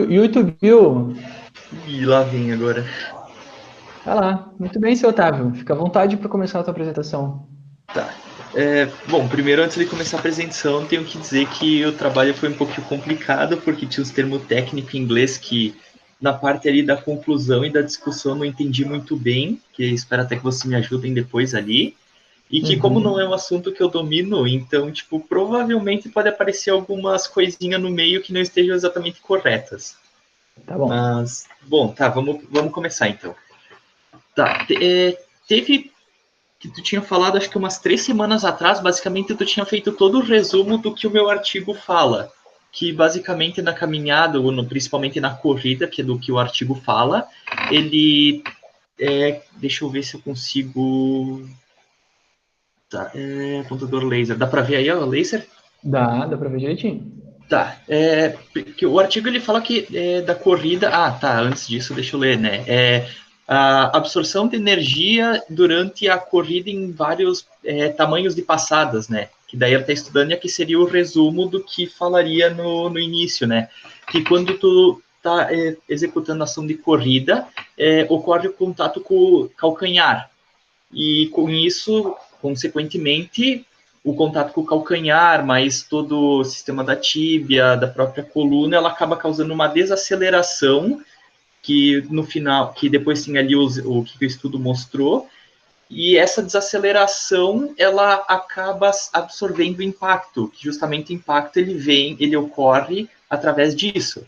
YouTube, viu? E lá vem agora. Vai lá. Muito bem, seu Otávio. Fica à vontade para começar a tua apresentação. Tá. Bom, primeiro, antes de começar a apresentação, tenho que dizer que o trabalho foi um pouquinho complicado, porque tinha os termos técnicos em inglês que, na parte ali da conclusão e da discussão, não entendi muito bem, que espero até que vocês me ajudem depois ali. E que, como não é um Uhum. assunto que eu domino, então, tipo, provavelmente pode aparecer algumas coisinhas no meio que não estejam exatamente corretas. Tá bom. Mas, bom, tá, vamos começar então. Tá, teve que tu tinha falado, acho que umas 3 semanas atrás, basicamente tu tinha feito todo o resumo do que o meu artigo fala. Que basicamente na caminhada, ou principalmente na corrida, que é do que o artigo fala, ele. Deixa eu ver se eu consigo. Tá, apontador laser. Dá pra ver aí o laser? Dá para ver direitinho. Tá. Que o artigo ele fala que da corrida. Ah, tá. Antes disso, deixa eu ler, né? A absorção de energia durante a corrida em vários tamanhos de passadas, né? Que daí ela está estudando e aqui seria o resumo do que falaria no início, né? Que quando tu está executando a ação de corrida, ocorre o contato com o calcanhar. E com isso, consequentemente, o contato com o calcanhar, mais todo o sistema da tíbia, da própria coluna, ela acaba causando uma desaceleração que no final, que depois tem ali o que o estudo mostrou, e essa desaceleração ela acaba absorvendo o impacto, que justamente o impacto ele ocorre através disso.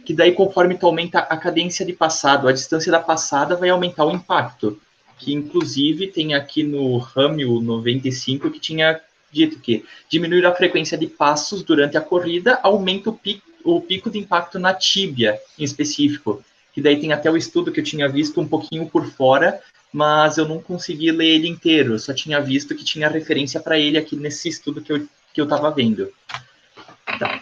Que daí, conforme tu aumenta a cadência de passado, a distância da passada vai aumentar o impacto. Que inclusive tem aqui no Ramil 95 que tinha dito que diminuir a frequência de passos durante a corrida aumenta o pico de impacto na tíbia, em específico. Que daí tem até o estudo que eu tinha visto um pouquinho por fora, mas eu não consegui ler ele inteiro. Eu só tinha visto que tinha referência para ele aqui nesse estudo que eu estava vendo. Tá.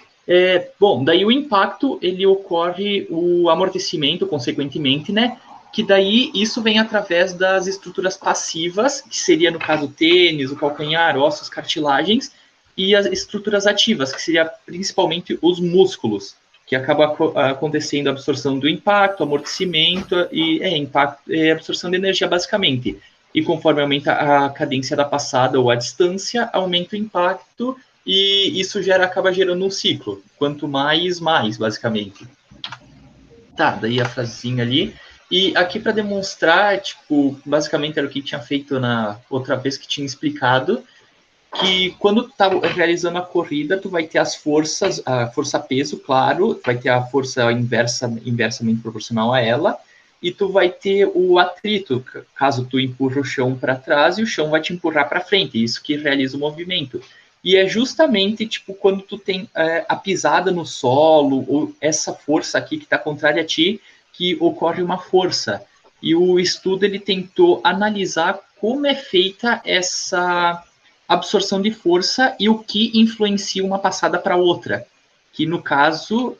Bom, daí o impacto, ele ocorre o amortecimento, consequentemente, né? Que daí isso vem através das estruturas passivas, que seria, no caso, o tênis, o calcanhar, ossos, cartilagens, e as estruturas ativas, que seria principalmente os músculos, que acaba acontecendo a absorção do impacto, amortecimento e absorção de energia, basicamente. E conforme aumenta a cadência da passada ou a distância, aumenta o impacto e isso acaba gerando um ciclo. Quanto mais, mais, basicamente. Tá, daí a frasezinha ali. E aqui para demonstrar, tipo, basicamente era o que tinha feito na outra vez que tinha explicado, que quando tu tá realizando a corrida, tu vai ter as forças, a força-peso, claro, vai ter a força inversamente proporcional a ela, e tu vai ter o atrito, caso tu empurra o chão para trás e o chão vai te empurrar para frente, isso que realiza o movimento. E é justamente tipo quando tu tem a pisada no solo ou essa força aqui que está contrária a ti que ocorre uma força. E o estudo ele tentou analisar como é feita essa absorção de força e o que influencia uma passada para outra. Que no caso,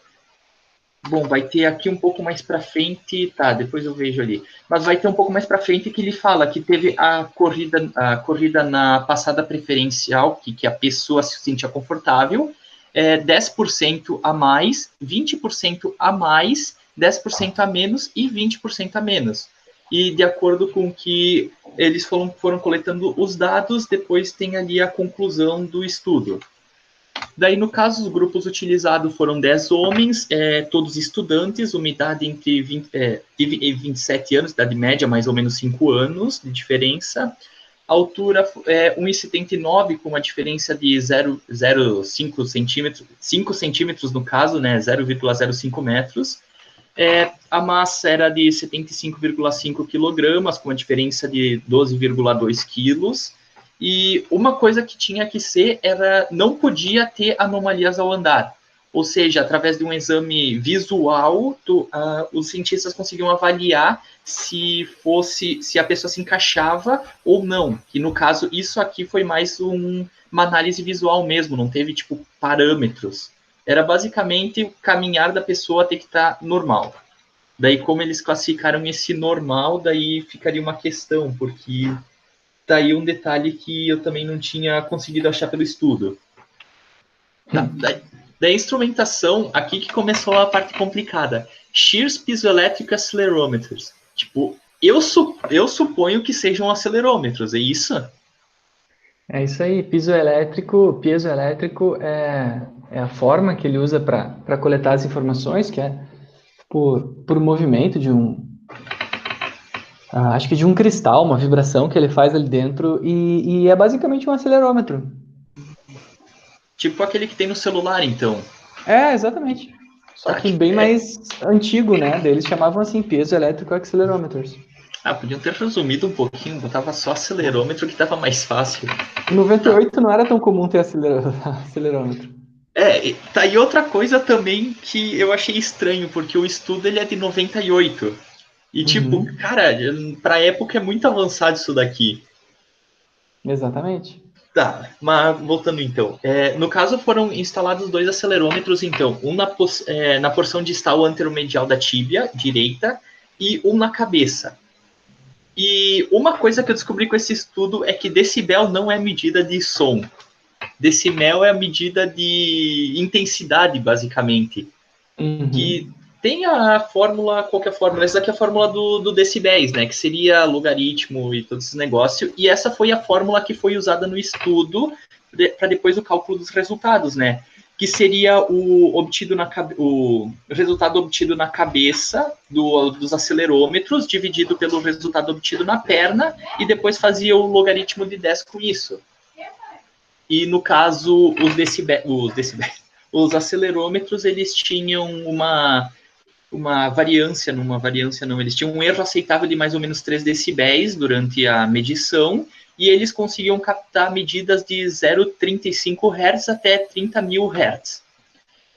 bom, vai ter aqui um pouco mais para frente, tá, depois eu vejo ali. Mas vai ter um pouco mais para frente que ele fala que teve a corrida na passada preferencial, que a pessoa se sentia confortável, 10% a mais, 20% a mais, 10% a menos e 20% a menos. E de acordo com que eles foram coletando os dados, depois tem ali a conclusão do estudo. Daí, no caso, os grupos utilizados foram 10 homens, todos estudantes, uma idade entre 20, e 27 anos, idade média, mais ou menos 5 anos de diferença. A altura 1,79, com uma diferença de 0,5 centímetros, 5 centímetros no caso, né, 0,05 metros. A massa era de 75,5 quilogramas, com a diferença de 12,2 quilos. E uma coisa que tinha que ser era não podia ter anomalias ao andar. Ou seja, através de um exame visual, os cientistas conseguiam avaliar se a pessoa se encaixava ou não. Que no caso, isso aqui foi mais uma análise visual mesmo, não teve tipo parâmetros. Era basicamente o caminhar da pessoa ter que estar normal. Daí, como eles classificaram esse normal, daí ficaria uma questão, porque tá aí um detalhe que eu também não tinha conseguido achar pelo estudo. Tá, daí, Da instrumentação, aqui que começou a parte complicada. Shears Piezoelectric Accelerometers. Tipo, eu suponho que sejam acelerômetros, é isso? É isso aí, piezoelétrico é a forma que ele usa para coletar as informações, que é por movimento de acho que de um cristal, uma vibração que ele faz ali dentro, e é basicamente um acelerômetro. Tipo aquele que tem no celular, então. É, exatamente. Só Tá, que tipo, bem mais antigo, né? Daí eles chamavam assim, piezoelétrico accelerometers. podiam ter resumido um pouquinho, botava só acelerômetro que tava mais fácil. Em Tá. 98 não era tão comum ter acelerômetro. Tá aí outra coisa também que eu achei estranho, porque o estudo ele é de 98. E tipo, Uhum, cara, pra época é muito avançado isso daqui. exatamente. Tá, mas voltando então. No caso foram instalados dois acelerômetros, então. Um na porção distal anteromedial da tíbia direita e um na cabeça. E uma coisa que eu descobri com esse estudo é que decibel não é medida de som. Decibel é a medida de intensidade, basicamente. Que Uhum. tem a fórmula, qualquer fórmula, essa aqui é a fórmula do decibéis, né, que seria logaritmo e todo esse negócio, e essa foi a fórmula que foi usada no estudo para depois o cálculo dos resultados, né, que seria o resultado obtido na cabeça dos acelerômetros, dividido pelo resultado obtido na perna, e depois fazia o logaritmo de 10 com isso. E no caso, os acelerômetros, eles tinham uma variância, não, eles tinham um erro aceitável de mais ou menos 3 decibéis durante a medição, e eles conseguiam captar medidas de 0,35 Hz até 30.000 Hz.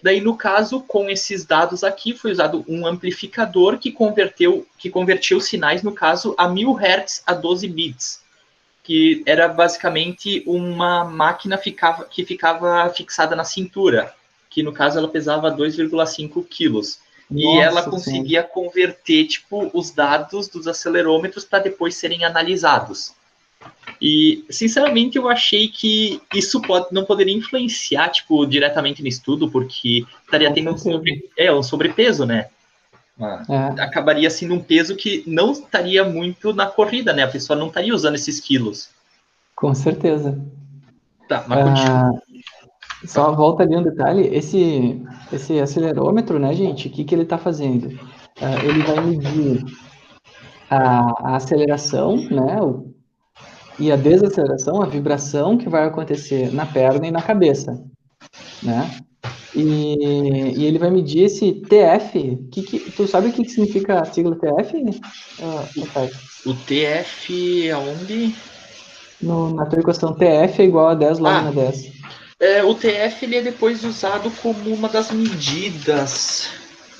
Daí, no caso, com esses dados aqui, foi usado um amplificador que convertiu sinais, no caso, a 1.000 Hz a 12 bits, que era basicamente uma máquina que ficava fixada na cintura, que no caso ela pesava 2,5 quilos. E ela Nossa Senhora. conseguia converter tipo, os dados dos acelerômetros para depois serem analisados. E, sinceramente, eu achei que isso não poderia influenciar tipo, diretamente no estudo, porque estaria Com tendo certeza. um sobrepeso, né? É, Acabaria sendo um peso que não estaria muito na corrida, né? A pessoa não estaria usando esses quilos. com certeza. Tá, mas continua. Ah, só volta ali um detalhe, esse acelerômetro, né, gente, o que que ele está fazendo? Ele vai medir a aceleração, né, e a desaceleração, a vibração que vai acontecer na perna e na cabeça, né? E ele vai medir esse TF. Tu sabe o que significa a sigla TF, Otávio? O TF aonde? Na tua equação, TF é igual a 10 lambda Ah, 10. o TF ele é depois usado como uma das medidas.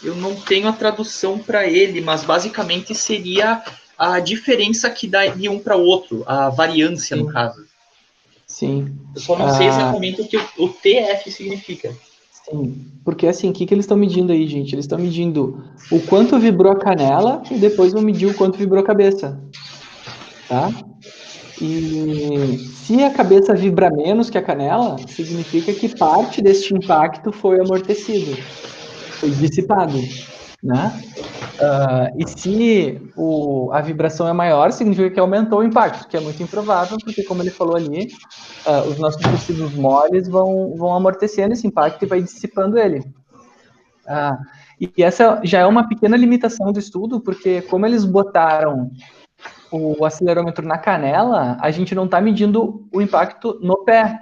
Eu não tenho a tradução para ele, mas basicamente seria a diferença que dá de um para o outro, a variância no Sim, caso. sim. Eu só não sei Ah, exatamente o que o TF significa. sim. Porque assim, o que que eles estão medindo aí, gente? Eles estão medindo o quanto vibrou a canela e depois vão medir o quanto vibrou a cabeça, tá? E se a cabeça vibra menos que a canela, significa que parte deste impacto foi amortecido, foi dissipado, né? E se a vibração é maior, significa que aumentou o impacto, que é muito improvável, porque, como ele falou ali, os nossos tecidos moles vão amortecendo esse impacto e vai dissipando ele. Ah, e essa já é uma pequena limitação do estudo, porque como eles botaram o acelerômetro na canela, a gente não está medindo o impacto no pé.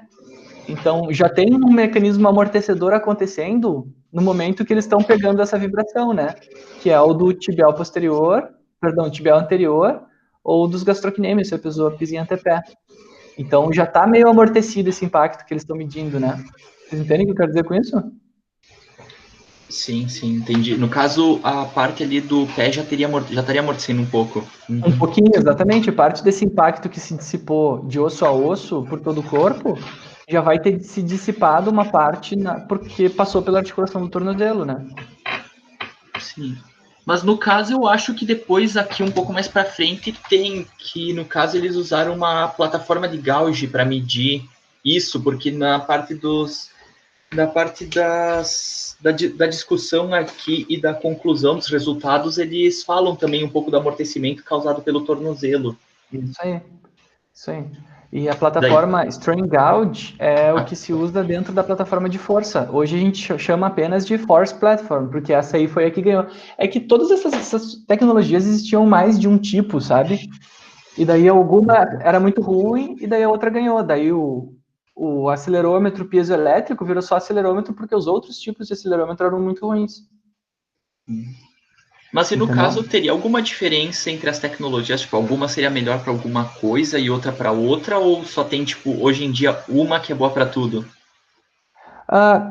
Então, já tem um mecanismo amortecedor acontecendo no momento que eles estão pegando essa vibração, né? Que é o do tibial posterior, perdão, tibial anterior, ou dos gastrocnêmios, se a pessoa pisa em antepé. Então, já está meio amortecido esse impacto que eles estão medindo, né? Vocês entendem o que eu quero dizer com isso? Sim, sim, entendi. No caso, a parte ali do pé já estaria amortecendo um pouco. Um Uhum. pouquinho, exatamente. Parte desse impacto que se dissipou de osso a osso por todo o corpo já vai ter se dissipado uma parte porque passou pela articulação do tornozelo, né? Sim. Mas no caso eu acho que depois aqui um pouco mais para frente tem que no caso eles usaram uma plataforma de gauge para medir isso, porque na parte da parte da discussão aqui e da conclusão dos resultados, eles falam também um pouco do amortecimento causado pelo tornozelo. Isso aí, isso aí. E a Daí, plataforma Strain Gauge é o que se usa dentro da plataforma de força. Hoje a gente chama apenas de Force Platform, porque essa aí foi a que ganhou. É que todas essas tecnologias existiam mais de um tipo, sabe? E daí alguma era muito ruim, e daí a outra ganhou. Daí o acelerômetro piezoelétrico virou só acelerômetro porque os outros tipos de acelerômetro eram muito ruins. mas e no Entendeu? caso, teria alguma diferença entre as tecnologias? Tipo, alguma seria melhor para alguma coisa e outra para outra? Ou só tem, tipo, hoje em dia, uma que é boa para tudo?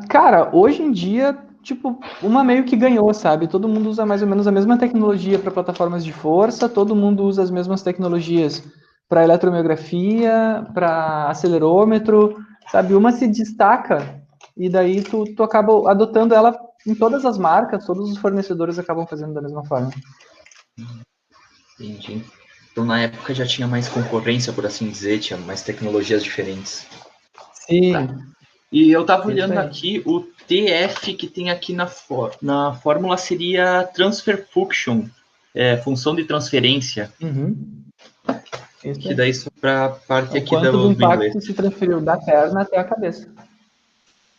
Cara, hoje em dia, tipo, uma meio que ganhou, sabe? Todo mundo usa mais ou menos a mesma tecnologia para plataformas de força, todo mundo usa as mesmas tecnologias para eletromiografia, para acelerômetro, sabe? Uma se destaca e daí tu acaba adotando ela em todas as marcas, todos os fornecedores acabam fazendo da mesma forma. Entendi. Então, na época já tinha mais concorrência, por assim dizer, tinha mais tecnologias diferentes. Tá. Sim, E eu tava isso olhando aí. aqui, o TF que tem aqui na fórmula seria Transfer Function, função de transferência, Uhum, isso que aí. daí isso para a É parte o aqui quanto do do inglês. impacto se transferiu da perna até a cabeça.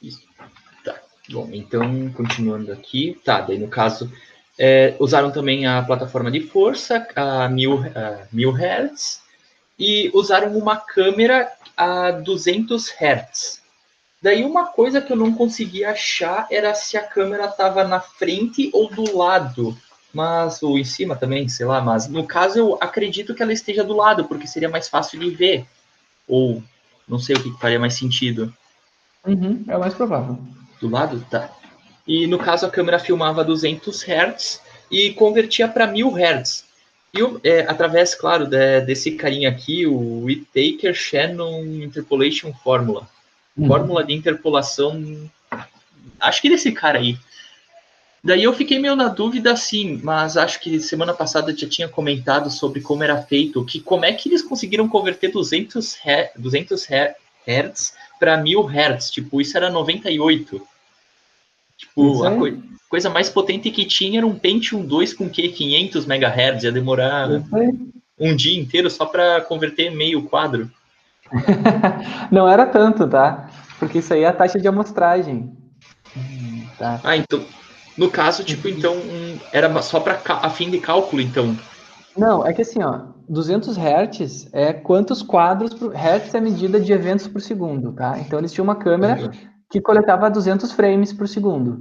Isso. Tá. Bom, então, continuando aqui. Tá, daí no caso, usaram também a plataforma de força, a 1000 Hz, e usaram uma câmera a 200 Hz. Daí uma coisa que eu não conseguia achar era se a câmera estava na frente ou do lado, mas ou em cima também, sei lá, mas no caso eu acredito que ela esteja do lado, porque seria mais fácil de ver, ou não sei o que faria mais sentido. Uhum, é o mais provável. Do lado? Tá. E no caso a câmera filmava 200 Hz e convertia para 1000 Hz. E através, claro, desse carinha aqui, o Whittaker Shannon Interpolation Formula. Fórmula de Uhum. interpolação, acho que desse cara aí. Daí eu fiquei meio na dúvida, sim, mas acho que semana passada já tinha comentado sobre como era feito, que como é que eles conseguiram converter 200 Hz para 1000 Hz, tipo, isso era 98. Tipo, Isso a aí. coisa mais potente que tinha era um Pentium 2 com que 500 MHz, ia demorar Isso aí. um dia inteiro só para converter meio quadro. Não era tanto, tá? Porque isso aí é a taxa de amostragem, tá? Ah, então, no caso, tipo, então, era só para a fim de cálculo, então. Não, é que assim, ó, 200 Hz é quantos quadros por Hertz é a medida de eventos por segundo, tá? Então eles tinham uma câmera que coletava 200 frames por segundo.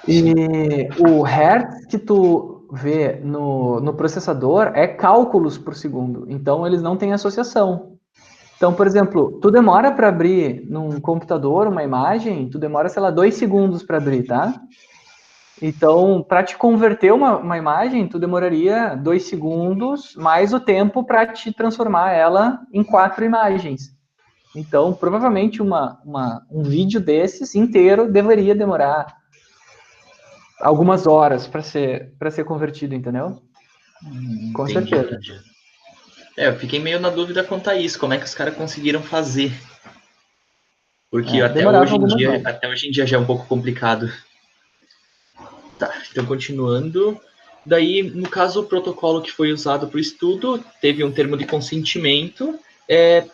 Sim. E o Hertz que tu vê no processador é cálculos por segundo. Então eles não têm associação. Então, por exemplo, tu demora para abrir num computador uma imagem, tu demora, sei lá, 2 segundos para abrir, tá? Então, para te converter uma imagem, tu demoraria 2 segundos mais o tempo para te transformar ela em 4 imagens. Então, provavelmente um vídeo desses inteiro deveria demorar algumas horas para ser convertido, entendeu? Com Entendi, certeza. entendi. Eu fiquei meio na dúvida quanto a isso, como é que os caras conseguiram fazer. Porque Demorava algumas horas. até hoje em dia já é um pouco complicado. Tá, então continuando. Daí, no caso, o protocolo que foi usado para o estudo teve um termo de consentimento.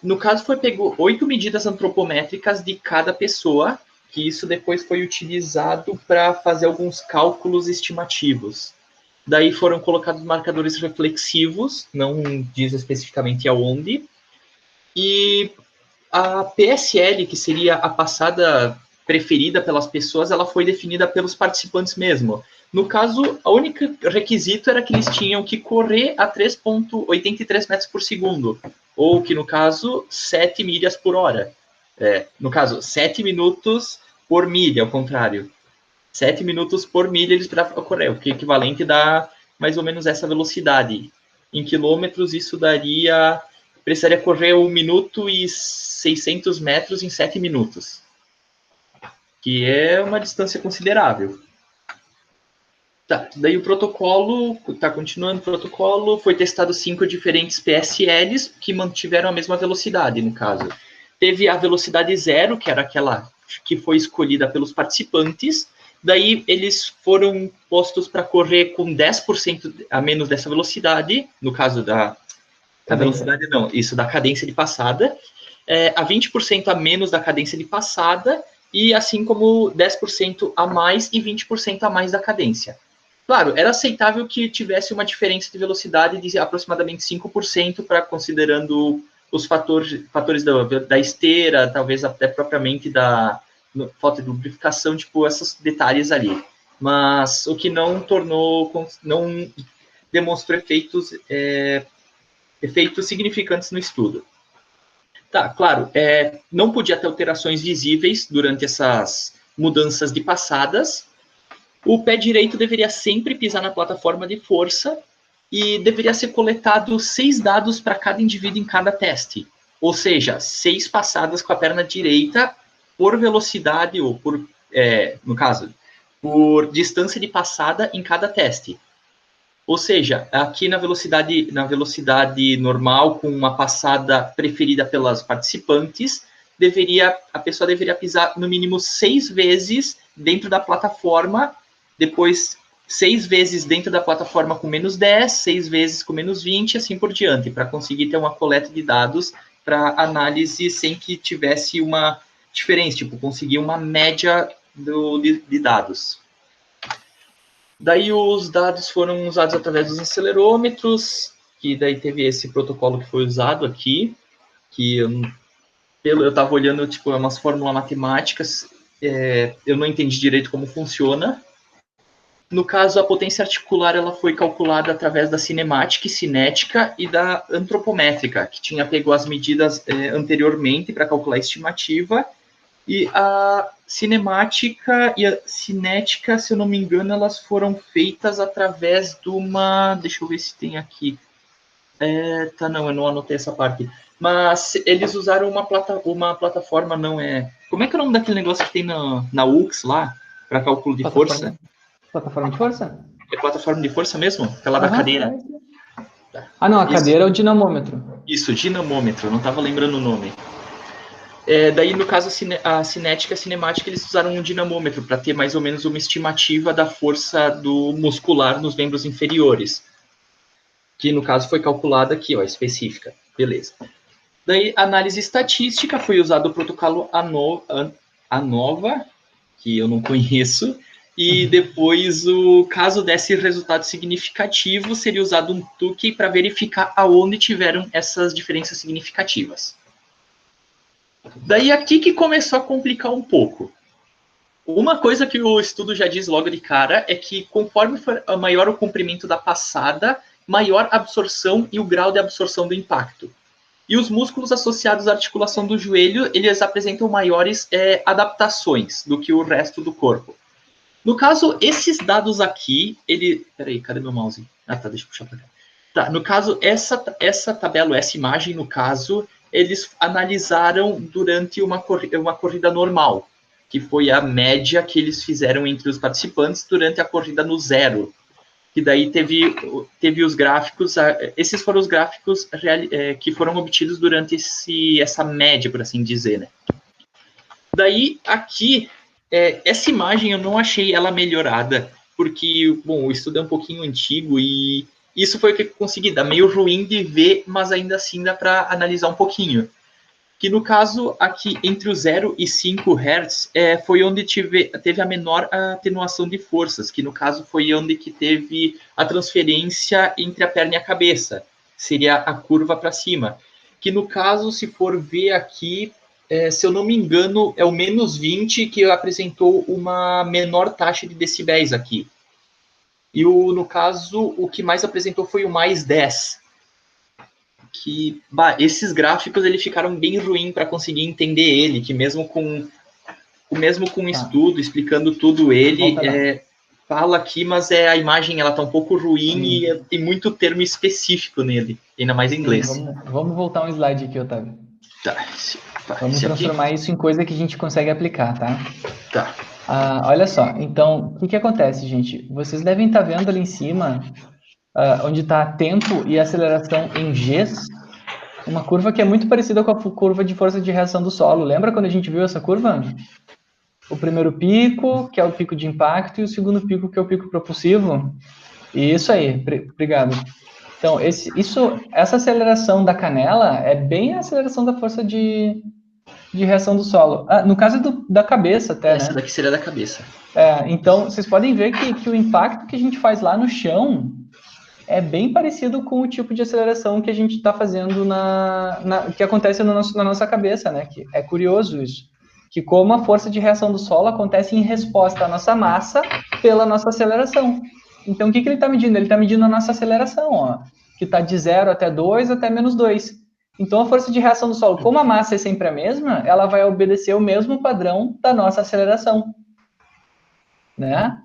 No caso, foi pego 8 medidas antropométricas de cada pessoa, que isso depois foi utilizado para fazer alguns cálculos estimativos. Daí foram colocados marcadores reflexivos, não diz especificamente aonde, e a PSL, que seria a passada preferida pelas pessoas, ela foi definida pelos participantes mesmo. No caso, o único requisito era que eles tinham que correr a 3,83 metros por segundo, ou que, no caso, 7 milhas por hora. No caso, 7 minutos por milha, ao contrário. 7 minutos por milha eles precisavam correr, o que é equivalente dá mais ou menos essa velocidade. Em quilômetros, isso daria. Precisaria correr 1 minuto e 600 metros em 7 minutos, que é uma distância considerável. Tá, daí o protocolo, tá continuando o protocolo, foi testado 5 diferentes PSLs que mantiveram a mesma velocidade, no caso. teve a velocidade zero, que era aquela que foi escolhida pelos participantes. Daí eles foram postos para correr com 10% a menos dessa velocidade, no caso da velocidade, não, isso da cadência de passada, a 20% a menos da cadência de passada, e assim como 10% a mais e 20% a mais da cadência. Claro, era aceitável que tivesse uma diferença de velocidade de aproximadamente 5%, para considerando os fatores da esteira, talvez até propriamente da falta de lubrificação, tipo, esses detalhes ali. Mas o que não demonstrou efeitos significantes no estudo. Tá, claro, não podia ter alterações visíveis durante essas mudanças de passadas. O pé direito deveria sempre pisar na plataforma de força e deveria ser coletado 6 dados para cada indivíduo em cada teste. Ou seja, 6 passadas com a perna direita por velocidade, ou no caso, por distância de passada em cada teste. Ou seja, aqui na velocidade normal, com uma passada preferida pelas participantes, a pessoa deveria pisar no mínimo 6 vezes dentro da plataforma, depois 6 vezes dentro da plataforma com menos 10, 6 vezes com menos 20, assim por diante, para conseguir ter uma coleta de dados para análise sem que tivesse uma diferença, tipo, conseguir uma média de dados. Daí os dados foram usados através dos acelerômetros, que daí teve esse protocolo que foi usado aqui, que eu estava olhando, tipo, umas fórmulas matemáticas, eu não entendi direito como funciona. No caso, a potência articular ela foi calculada através da cinemática e cinética e da antropométrica, que pegou as medidas anteriormente para calcular a estimativa. E a cinemática e a cinética, se eu não me engano, elas foram feitas através de uma... Deixa eu ver se tem aqui. Não, eu não anotei essa parte. Mas eles usaram uma plataforma, não é... Como é que é o nome daquele negócio que tem na UX lá, para cálculo de força? Plataforma de força? É plataforma de força mesmo? Aquela da cadeira. Não, a cadeira é o dinamômetro. Isso, dinamômetro, eu não estava lembrando o nome. Daí, no caso, a cinética e a cinemática, eles usaram um dinamômetro para ter mais ou menos uma estimativa da força do muscular nos membros inferiores, que no caso foi calculada aqui, ó, específica. Beleza. Daí, análise estatística, foi usado o protocolo ANOVA, que eu não conheço, e depois, caso desse resultado significativo, seria usado um Tukey para verificar aonde tiveram essas diferenças significativas. Daí aqui que começou a complicar um pouco. Uma coisa que o estudo já diz logo de cara é que conforme for maior o comprimento da passada, maior a absorção e o grau de absorção do impacto. E os músculos associados à articulação do joelho, eles apresentam maiores adaptações do que o resto do corpo. No caso, esses dados aqui, Peraí, cadê meu mouse? Tá, deixa eu puxar pra cá. Tá, no caso, essa tabela, essa imagem, no caso, eles analisaram durante uma corrida normal, que foi a média que eles fizeram entre os participantes durante a corrida no zero. Que daí teve os gráficos, esses foram os gráficos que foram obtidos durante essa média, por assim dizer, né? Daí, aqui, essa imagem eu não achei ela melhorada, porque, bom, o estudo é um pouquinho antigo e isso foi o que eu consegui. Dá meio ruim de ver, mas ainda assim dá para analisar um pouquinho. Que no caso, aqui, entre o 0 e 5 Hz, foi onde teve a menor atenuação de forças, que no caso foi onde que teve a transferência entre a perna e a cabeça. Seria a curva para cima. Que no caso, se for ver aqui, se eu não me engano, é o menos 20 que apresentou uma menor taxa de decibéis aqui. E no caso, o que mais apresentou foi o mais 10. Que esses gráficos eles ficaram bem ruins para conseguir entender ele, que mesmo com estudo, explicando tudo ele, fala aqui, mas a imagem ela tá um pouco ruim e tem muito termo específico nele, ainda mais em inglês. Vamos voltar um slide aqui, Otávio. Tá. Vamos transformar isso em coisa que a gente consegue aplicar, tá? Tá. Olha só, então, o que acontece, gente? Vocês devem estar vendo ali em cima, onde está tempo e aceleração em Gs. Uma curva que é muito parecida com a curva de força de reação do solo. Lembra quando a gente viu essa curva? O primeiro pico, que é o pico de impacto, e o segundo pico, que é o pico propulsivo. Isso aí, obrigado. Então, essa aceleração da canela é bem a aceleração da força de reação do solo. No caso da cabeça até, Essa né? daqui seria da cabeça. Então, vocês podem ver que o impacto que a gente faz lá no chão é bem parecido com o tipo de aceleração que a gente está fazendo que acontece na nossa cabeça, né? Que é curioso isso. Que como a força de reação do solo acontece em resposta à nossa massa pela nossa aceleração. Então, o que ele está medindo? Ele está medindo a nossa aceleração, ó, que está de 0 até 2 até menos 2. Então, a força de reação do solo, como a massa é sempre a mesma, ela vai obedecer o mesmo padrão da nossa aceleração, né?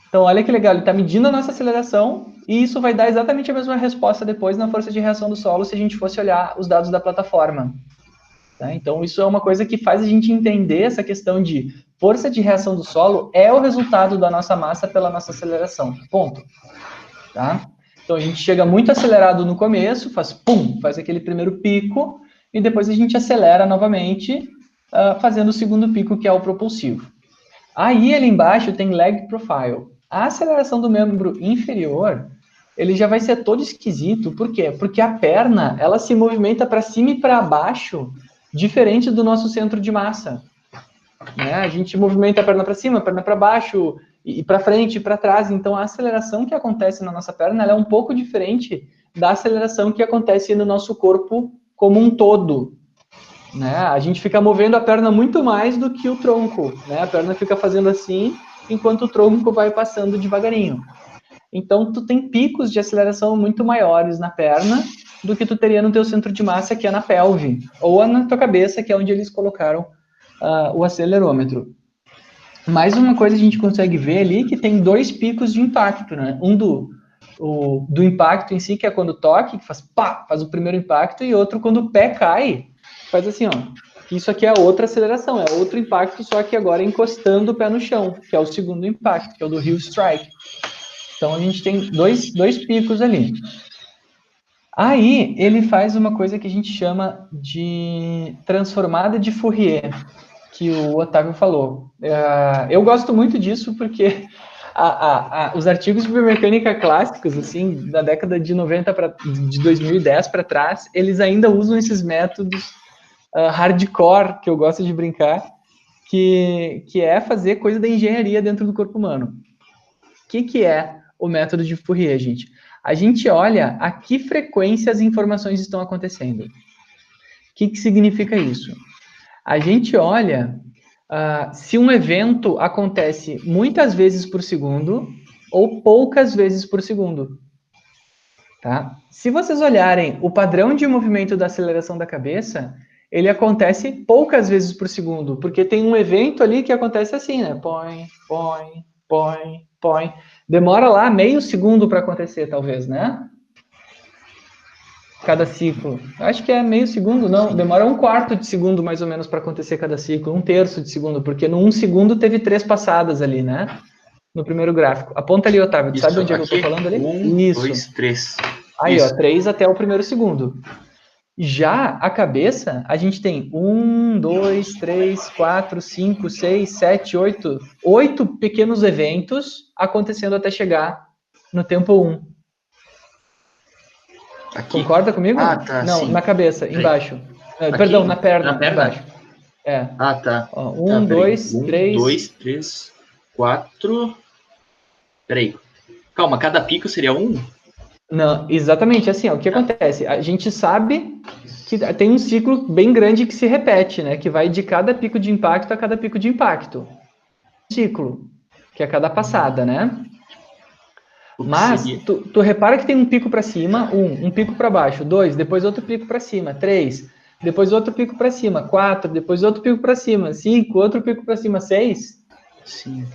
Então, olha que legal, ele está medindo a nossa aceleração e isso vai dar exatamente a mesma resposta depois na força de reação do solo se a gente fosse olhar os dados da plataforma. Tá? Então, isso é uma coisa que faz a gente entender essa questão de força de reação do solo é o resultado da nossa massa pela nossa aceleração. Ponto. Tá? Então, a gente chega muito acelerado no começo, faz aquele primeiro pico e depois a gente acelera novamente, fazendo o segundo pico, que é o propulsivo. Aí, ali embaixo, tem lag profile. A aceleração do membro inferior, ele já vai ser todo esquisito. Por quê? Porque a perna, ela se movimenta para cima e para baixo, diferente do nosso centro de massa. Né? A gente movimenta a perna para cima, a perna para baixo, e para frente e para trás. Então, a aceleração que acontece na nossa perna, ela é um pouco diferente da aceleração que acontece no nosso corpo como um todo. Né? A gente fica movendo a perna muito mais do que o tronco, né? A perna fica fazendo assim, enquanto o tronco vai passando devagarinho. Então, tu tem picos de aceleração muito maiores na perna do que tu teria no teu centro de massa, que é na pelve, ou na tua cabeça, que é onde eles colocaram o acelerômetro. Mais uma coisa a gente consegue ver ali, que tem 2 picos de impacto, né? Um do impacto em si, que é quando toque, que faz pá, faz o primeiro impacto, e outro quando o pé cai, faz assim, ó. Isso aqui é outra aceleração, é outro impacto, só que agora encostando o pé no chão, que é o segundo impacto, que é o do heel strike. Então a gente tem dois picos ali. Aí ele faz uma coisa que a gente chama de transformada de Fourier, que o Otávio falou. Eu gosto muito disso porque os artigos de biomecânica clássicos, assim, da década de 90 de 2010 para trás, eles ainda usam esses métodos hardcore, que eu gosto de brincar, que é fazer coisa da engenharia dentro do corpo humano. O que é o método de Fourier, gente? A gente olha a que frequência as informações estão acontecendo. O que significa isso? A gente olha se um evento acontece muitas vezes por segundo ou poucas vezes por segundo. Tá? Se vocês olharem o padrão de movimento da aceleração da cabeça, ele acontece poucas vezes por segundo, porque tem um evento ali que acontece assim, né? Põe, põe, põe, põe. Demora lá meio segundo para acontecer, talvez, né? Cada ciclo. Acho que é meio segundo, não. Demora 1/4 de segundo, mais ou menos, para acontecer cada ciclo. 1/3 de segundo, porque no 1 segundo teve 3 passadas ali, né? No primeiro gráfico. Aponta ali, Otávio. Isso, sabe onde aqui, eu tô falando ali? 1, Isso. 2, 3. Aí, Isso. ó, 3 até o primeiro segundo. Já a cabeça, a gente tem 1, 2, 3, 4, 5, 6, 7, 8. 8 pequenos eventos acontecendo até chegar no tempo 1. Aqui? Concorda comigo? Tá, não, sim. na cabeça, embaixo. Perdão, na perna. Na perna? Embaixo. Tá. Ó, 1, 2, 3. 1, 2, 3, 4. Peraí. Calma, cada pico seria 1? Não, exatamente, assim, ó, o que acontece? A gente sabe que tem um ciclo bem grande que se repete, né? Que vai de cada pico de impacto a cada pico de impacto. Ciclo, que é cada passada, né? Mas tu repara que tem um pico para cima, um pico para baixo, 2, depois outro pico para cima, 3, depois outro pico para cima, 4, depois outro pico para cima, 5, outro pico para cima, 6. Sim,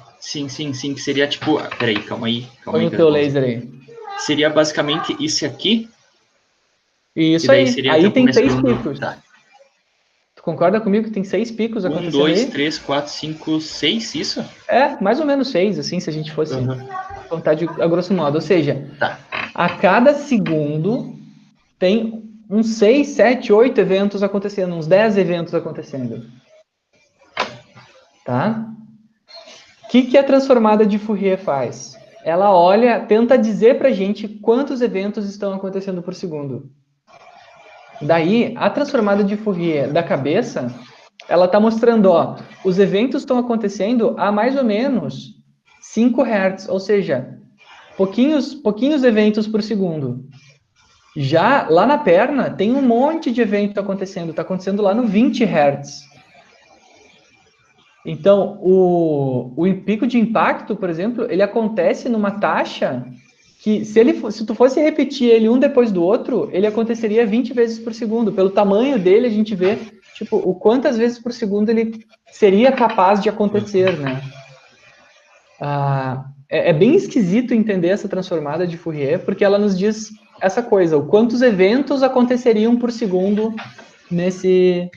que seria tipo... Peraí, calma aí. Põe o teu laser aí. Seria basicamente isso aqui? Isso aí. Aí tem 6 picos. Tá. Tu concorda comigo que tem 6 picos acontecendo aí? 1, 2, 3, 4, 5, 6, isso? Mais ou menos 6, assim, se a gente fosse contar a grosso modo. Ou seja, a cada segundo tem uns 6, 7, 8 eventos acontecendo, uns 10 eventos acontecendo. Tá? O que a transformada de Fourier faz? Ela olha, tenta dizer pra gente quantos eventos estão acontecendo por segundo. Daí, a transformada de Fourier da cabeça, ela está mostrando, ó, os eventos estão acontecendo a mais ou menos 5 Hz, ou seja, pouquinhos eventos por segundo. Já lá na perna, tem um monte de evento acontecendo, está acontecendo lá no 20 Hz. Então, o pico de impacto, por exemplo, ele acontece numa taxa que, se tu fosse repetir ele um depois do outro, ele aconteceria 20 vezes por segundo. Pelo tamanho dele, a gente vê, tipo, o quantas vezes por segundo ele seria capaz de acontecer, né? É bem esquisito entender essa transformada de Fourier, porque ela nos diz essa coisa, o quantos eventos aconteceriam por segundo nesse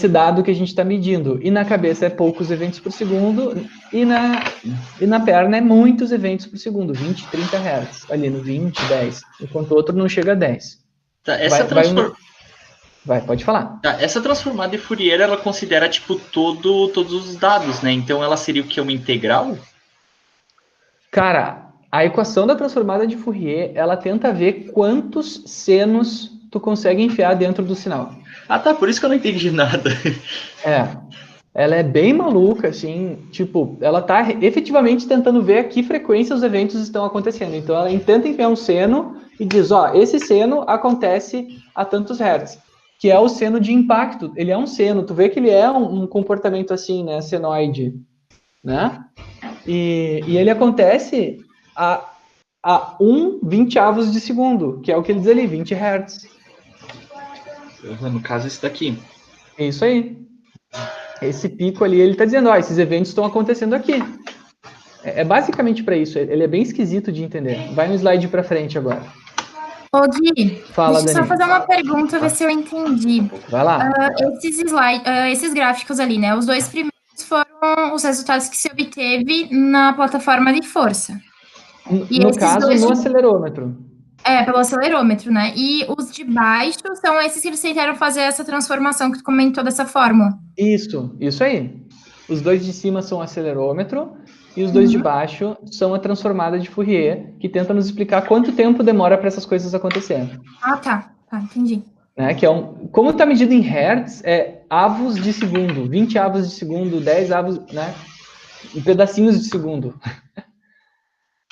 dado que a gente está medindo. E na cabeça é poucos eventos por segundo, e na perna é muitos eventos por segundo, 20, 30 Hz, ali no 20, 10, enquanto o outro não chega a 10. Tá, pode falar. Tá, essa transformada de Fourier, ela considera, tipo, todos os dados, né? Então ela seria o que? Uma integral? Cara, a equação da transformada de Fourier, ela tenta ver quantos senos tu consegue enfiar dentro do sinal. Ah, tá, por isso que eu não entendi nada. Ela é bem maluca, assim, tipo, ela tá efetivamente tentando ver a que frequência os eventos estão acontecendo. Então, ela tenta enfiar um seno e diz, ó, esse seno acontece a tantos hertz, que é o seno de impacto. Ele é um seno, tu vê que ele é um comportamento assim, né, senoide, né? E ele acontece a 1/20 de segundo, que é o que ele diz ali, 20 hertz. No caso, esse daqui. É isso aí. Esse pico ali, ele está dizendo, ó, esses eventos estão acontecendo aqui. É basicamente para isso. Ele é bem esquisito de entender. Vai no slide para frente agora. Ô, Gui, Fala, deixa eu só Dani. fazer uma pergunta, ver se eu entendi. Vai lá. Esses gráficos ali, né? Os dois primeiros foram os resultados que se obteve na plataforma de força. No caso, no acelerômetro. Pelo acelerômetro, né? E os de baixo são esses que eles tentaram fazer essa transformação que tu comentou dessa fórmula. Isso aí. Os dois de cima são o acelerômetro e os dois de baixo são a transformada de Fourier, que tenta nos explicar quanto tempo demora para essas coisas acontecerem. Ah, tá. Tá, entendi. Né? Que como está medido em hertz, é avos de segundo, 20 avos de segundo, 10 avos, né? Em pedacinhos de segundo.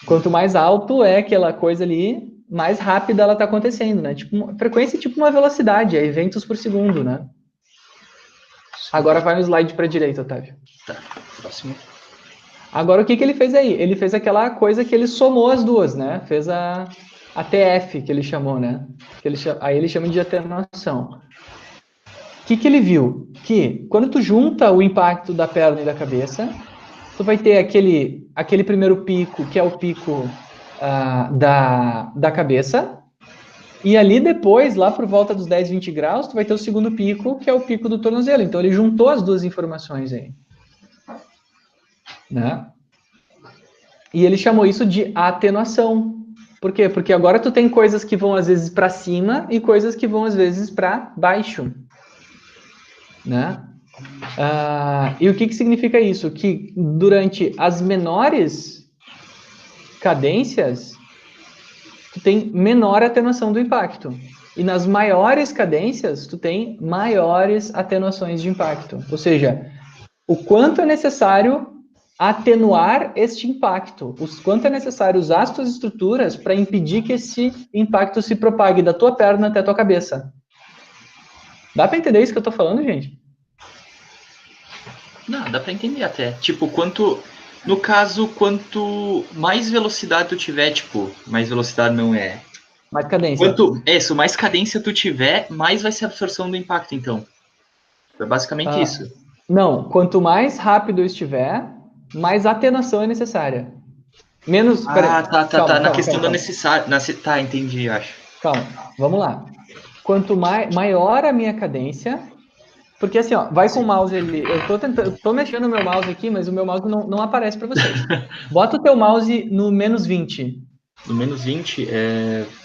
Quanto mais alto é aquela coisa ali, mais rápida ela está acontecendo, né? Tipo, frequência é tipo uma velocidade, é eventos por segundo, né? Agora vai no slide para a direita, Otávio. Tá, próximo. Agora, o que ele fez aí? Ele fez aquela coisa que ele somou as duas, né? Fez a TF, que ele chamou, né? Aí ele chama de atenuação. O que ele viu? Que quando tu junta o impacto da perna e da cabeça, tu vai ter aquele primeiro pico, que é o pico da cabeça, e ali depois, lá por volta dos 10, 20 graus, tu vai ter o segundo pico, que é o pico do tornozelo. Então, ele juntou as duas informações aí. Né? E ele chamou isso de atenuação. Por quê? Porque agora tu tem coisas que vão às vezes para cima e coisas que vão às vezes para baixo. Né? E o que significa isso? Que durante as menores cadências, tu tem menor atenuação do impacto. E nas maiores cadências, tu tem maiores atenuações de impacto. Ou seja, o quanto é necessário atenuar este impacto, o quanto é necessário usar as tuas estruturas para impedir que esse impacto se propague da tua perna até a tua cabeça. Dá para entender isso que eu estou falando, gente? Não, dá para entender até. Tipo, no caso, quanto mais velocidade tu tiver, tipo, mais velocidade não é... Mais cadência. Se mais cadência tu tiver, mais vai ser a absorção do impacto, então. É basicamente isso. Não, quanto mais rápido eu estiver, mais atenuação é necessária. Menos... Calma, na questão da necessária... Tá, entendi, acho. Calma, vamos lá. Quanto maior a minha cadência... Porque assim, ó, vai com o mouse ali. Eu tô mexendo no meu mouse aqui, mas o meu mouse não aparece para vocês. Bota o teu mouse no -20. No -20,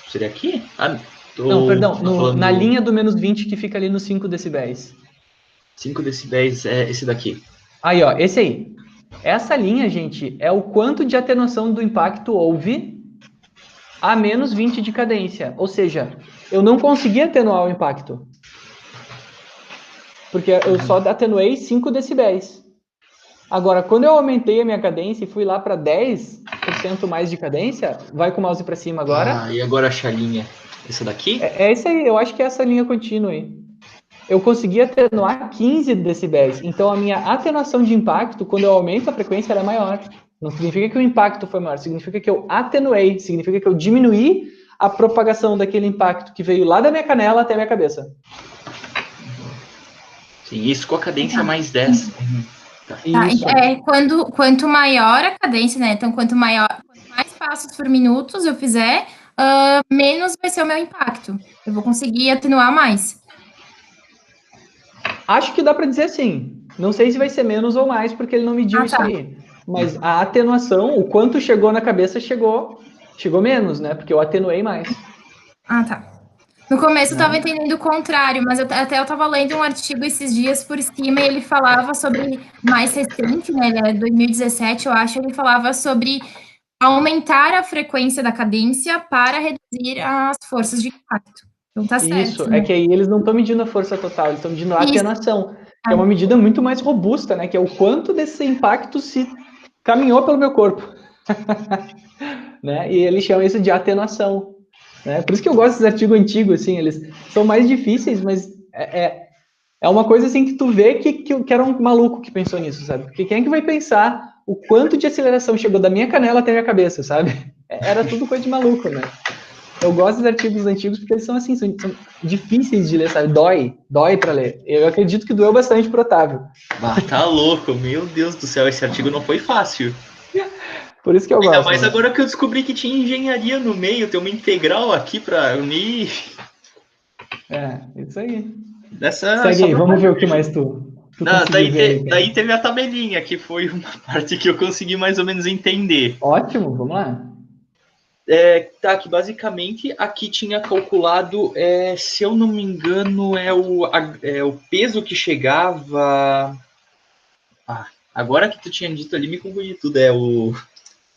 seria aqui? Não, perdão, falando na linha do menos 20 que fica ali nos 5 decibéis. 5 decibéis é esse daqui. Aí, ó, esse aí. Essa linha, gente, é o quanto de atenuação do impacto houve a menos 20 de cadência. Ou seja, eu não consegui atenuar o impacto. Porque eu só atenuei 5 decibéis. Agora, quando eu aumentei a minha cadência e fui lá para 10% mais de cadência, vai com o mouse para cima agora. E agora a linha. Essa daqui? É esse aí, eu acho que é essa linha contínua aí. Eu consegui atenuar 15 decibéis. Então, a minha atenuação de impacto, quando eu aumento a frequência, ela é maior. Não significa que o impacto foi maior, significa que eu atenuei, significa que eu diminuí a propagação daquele impacto que veio lá da minha canela até a minha cabeça. Sim, isso com a cadência mais 10. Tá. Quanto maior a cadência, né? Então, quanto mais passos por minuto eu fizer, menos vai ser o meu impacto. Eu vou conseguir atenuar mais. Acho que dá para dizer assim. Não sei se vai ser menos ou mais, porque ele não mediu isso aí. Mas a atenuação, o quanto chegou na cabeça, chegou menos, né? Porque eu atenuei mais. Tá. No começo eu estava entendendo o contrário, mas eu estava lendo um artigo esses dias por cima e ele falava sobre, mais recente, né? Ele é 2017, eu acho, ele falava sobre aumentar a frequência da cadência para reduzir as forças de impacto. Então tá certo. Isso, né? É que aí eles não estão medindo a força total, eles estão medindo a atenuação, que é uma medida muito mais robusta, né? Que é o quanto desse impacto se caminhou pelo meu corpo. Né? E eles chamam isso de atenuação. Né? Por isso que eu gosto desses artigos antigos, assim, eles são mais difíceis, mas é uma coisa assim que tu vê que era um maluco que pensou nisso, sabe? Porque quem é que vai pensar o quanto de aceleração chegou da minha canela até a minha cabeça, sabe? Era tudo coisa de maluco, né? Eu gosto dos artigos antigos porque eles são assim, são difíceis de ler, sabe? Dói para ler. Eu acredito que doeu bastante pro Otávio. Tá louco, meu Deus do céu, esse artigo não foi fácil. Por isso que eu gosto. Ainda mais agora que eu descobri que tinha engenharia no meio, tem uma integral aqui para unir. Isso aí. Segue aí, vamos ver o que mais tu daí teve a tabelinha, que foi uma parte que eu consegui mais ou menos entender. Ótimo, vamos lá. Que basicamente aqui tinha calculado, se eu não me engano, o peso que chegava. Agora que tu tinha dito ali, me confundi tudo.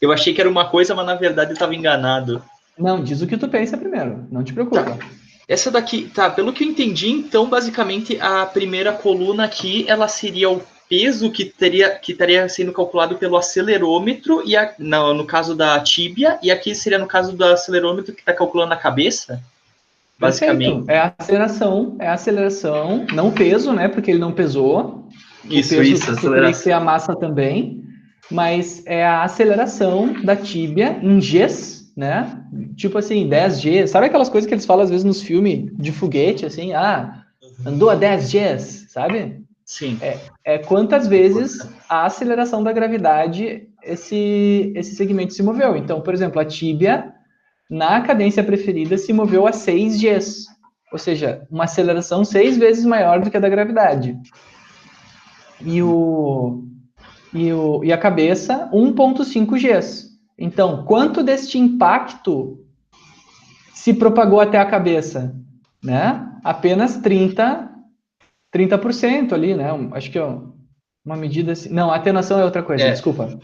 Eu achei que era uma coisa, mas na verdade eu estava enganado. Não, diz o que tu pensa primeiro, não te preocupa. Essa daqui, pelo que eu entendi, então, basicamente, a primeira coluna aqui, ela seria o peso que estaria sendo calculado pelo acelerômetro, no caso da tíbia, e aqui seria no caso do acelerômetro que está calculando a cabeça, basicamente. Perfeito. É a aceleração, não peso, né, porque ele não pesou. Isso, aceleração. Teria que ser a massa também, mas é a aceleração da tíbia em Gs, né? Tipo assim, 10 Gs. Sabe aquelas coisas que eles falam às vezes nos filmes de foguete, assim, andou a 10 Gs, sabe? Sim. É quantas vezes a aceleração da gravidade esse segmento se moveu. Então, por exemplo, a tíbia, na cadência preferida, se moveu a 6 Gs. Ou seja, uma aceleração 6 vezes maior do que a da gravidade. E a cabeça, 1,5 Gs. Então, quanto deste impacto se propagou até a cabeça? Né? Apenas 30% ali, né? Acho que é uma medida assim. Não, a atenuação é outra coisa, desculpa.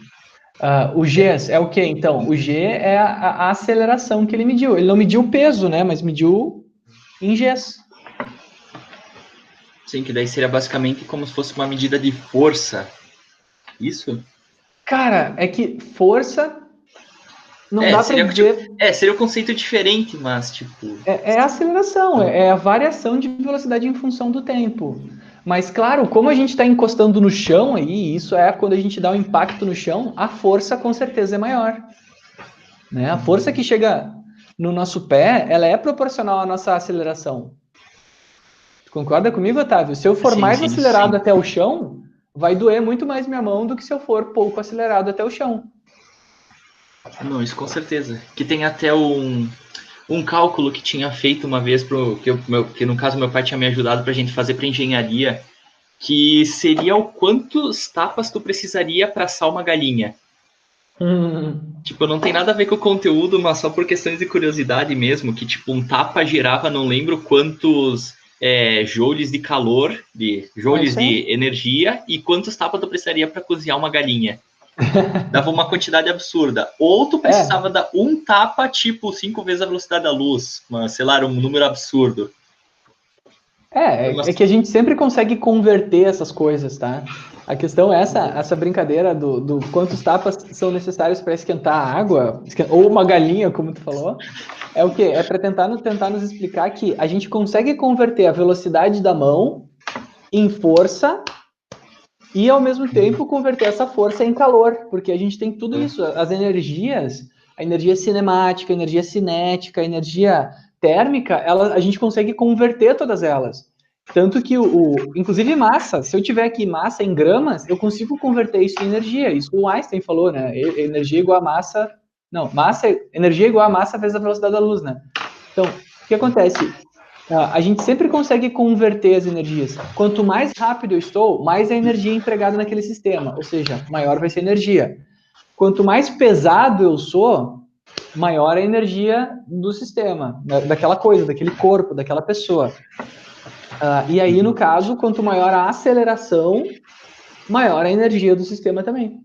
O Gs é o quê, então? O G é a aceleração que ele mediu. Ele não mediu o peso, né? Mas mediu em Gs. Sim, que daí seria basicamente como se fosse uma medida de força. Isso? Cara, é que força não dá para dizer... seria um conceito diferente, mas tipo... É a aceleração, é a variação de velocidade em função do tempo. Mas, claro, como a gente está encostando no chão aí, isso é quando a gente dá um impacto no chão, a força com certeza é maior. Né? A força que chega no nosso pé, ela é proporcional à nossa aceleração. Concorda comigo, Otávio? Se eu for mais acelerado até o chão, vai doer muito mais minha mão do que se eu for pouco acelerado até o chão. Não, isso com certeza. Que tem até um cálculo que tinha feito uma vez, que no caso meu pai tinha me ajudado para a gente fazer para engenharia, que seria o quantos tapas tu precisaria para assar uma galinha. Tipo, não tem nada a ver com o conteúdo, mas só por questões de curiosidade mesmo, que tipo, um tapa girava, não lembro quantos joules de calor, de joules de energia, e quantos tapas tu precisaria para cozinhar uma galinha. Dava uma quantidade absurda. Ou tu precisava dar um tapa, tipo, 5 vezes a velocidade da luz. Mas, sei lá, era um número absurdo. É que a gente sempre consegue converter essas coisas, tá? A questão é essa brincadeira do quantos tapas são necessários para esquentar a água, ou uma galinha, como tu falou. É o quê? É para tentar nos explicar que a gente consegue converter a velocidade da mão em força e, ao mesmo tempo, converter essa força em calor, porque a gente tem tudo isso, as energias, a energia cinemática, a energia cinética, a energia térmica, a gente consegue converter todas elas. Tanto que, inclusive massa, se eu tiver aqui massa em gramas, eu consigo converter isso em energia. Isso o Einstein falou, né? Energia igual a massa... Não, energia igual a massa vezes a velocidade da luz, né? Então, o que acontece? A gente sempre consegue converter as energias. Quanto mais rápido eu estou, mais a energia é empregada naquele sistema. Ou seja, maior vai ser a energia. Quanto mais pesado eu sou, maior a energia do sistema, daquela coisa, daquele corpo, daquela pessoa. E aí, no caso, quanto maior a aceleração, maior a energia do sistema também.